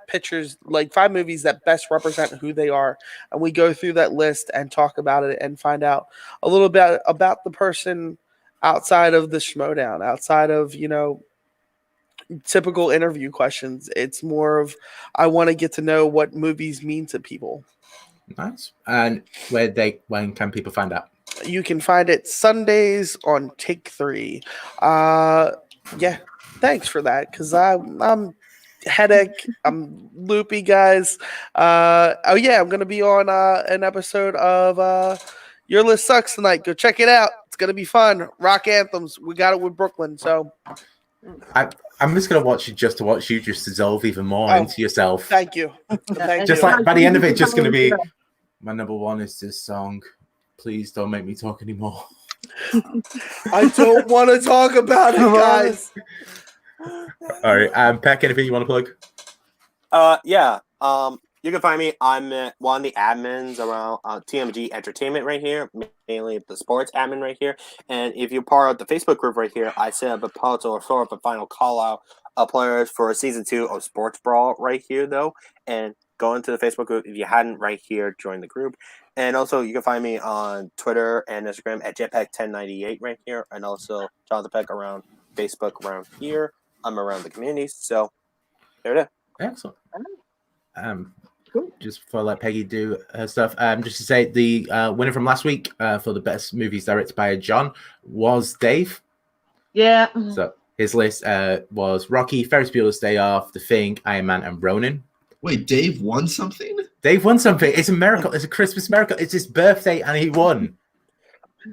pictures, 5 movies that best represent who they are, and we go through that list and talk about it and find out a little bit about the person outside of the Schmodown, outside of typical interview questions. It's more of I want to get to know what movies mean to people. Nice. And when can people find out? You can find it Sundays on Take 3. Yeah, thanks for that, because I'm headache. I'm loopy, guys. I'm gonna be on an episode of Your List Sucks tonight. Go check it out. It's gonna be fun. Rock anthems. We got it with Brooklyn. So I'm just gonna watch it just to watch you just dissolve even more into yourself. Thank you. Thank Just you. like by the end of it, just gonna be my number one is this song. Please don't make me talk anymore. I don't want to talk about it, guys. All right, Peck, anything you want to plug? Yeah. You can find me. I'm one of the admins around TMG Entertainment right here, mainly the sports admin right here. And if you're part of the Facebook group right here, I set up a post or sort of a final call out of players for season 2 of Sports Brawl right here, though. And go into the Facebook group if you hadn't right here. Join the group. And also, you can find me on Twitter and Instagram at Jetpack1098 right here, and also Jonathan Peck around Facebook around here. I'm around the community, so there it is. Excellent. Cool. Just before I let Peggy do her stuff, just to say the winner from last week for the best movies directed by John was Dave. Yeah. So his list was Rocky, Ferris Bueller's Day Off, The Thing, Iron Man, and Ronin. Wait, Dave won something? Dave won something. It's a miracle. It's a Christmas miracle. It's his birthday, and he won.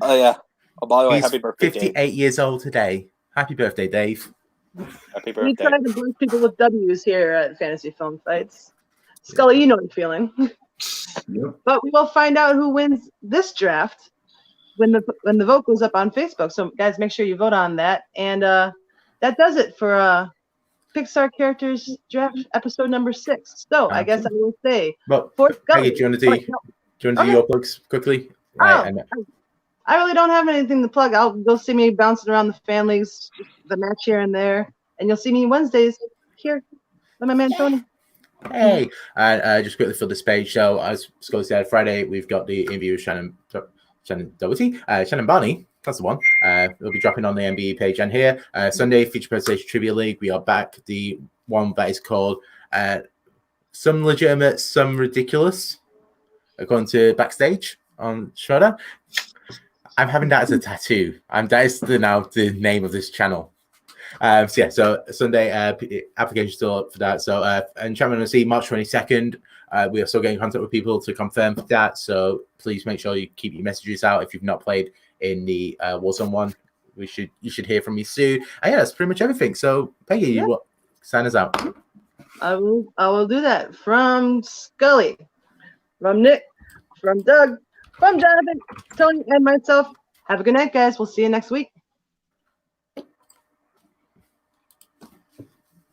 Oh, yeah. Oh, by the way, He's happy birthday, 58 Dave. years old today. Happy birthday, Dave. Happy We birthday. try to boost people with W's here at Fantasy Film Fights. Scully, you know the feeling. Yep. But we will find out who wins this draft when the vote goes up on Facebook. So, guys, make sure you vote on that. And that does it for Pixar Characters Draft episode number 6. So I guess I will say, Well, for Scully, Peggy, do you want to do your plugs quickly? I really don't have anything to plug. You'll see me bouncing around the families, the match here and there, and you'll see me Wednesdays here with my man Tony. Hey, and just quickly for this page. So as Scully said, Friday we've got the interview with Shannon Doherty, Shannon Barney. That's the one. It'll be dropping on the MBE page and here. Sunday, Feature Presentation Trivia League. We are back. The one that is called Some Legitimate, Some Ridiculous, according to Backstage on Shredder. I'm having that as a tattoo. That is now the name of this channel. So Sunday application still up for that. So and Chairman will see March 22nd. We are still getting in contact with people to confirm that. So please make sure you keep your messages out if you've not played in the Warzone one. You should hear from me soon. And yeah, that's pretty much everything. So Peggy, you sign us out. I will do that. From Scully, from Nick, from Doug, from Jonathan, Tony, and myself. Have a good night, guys. We'll see you next week.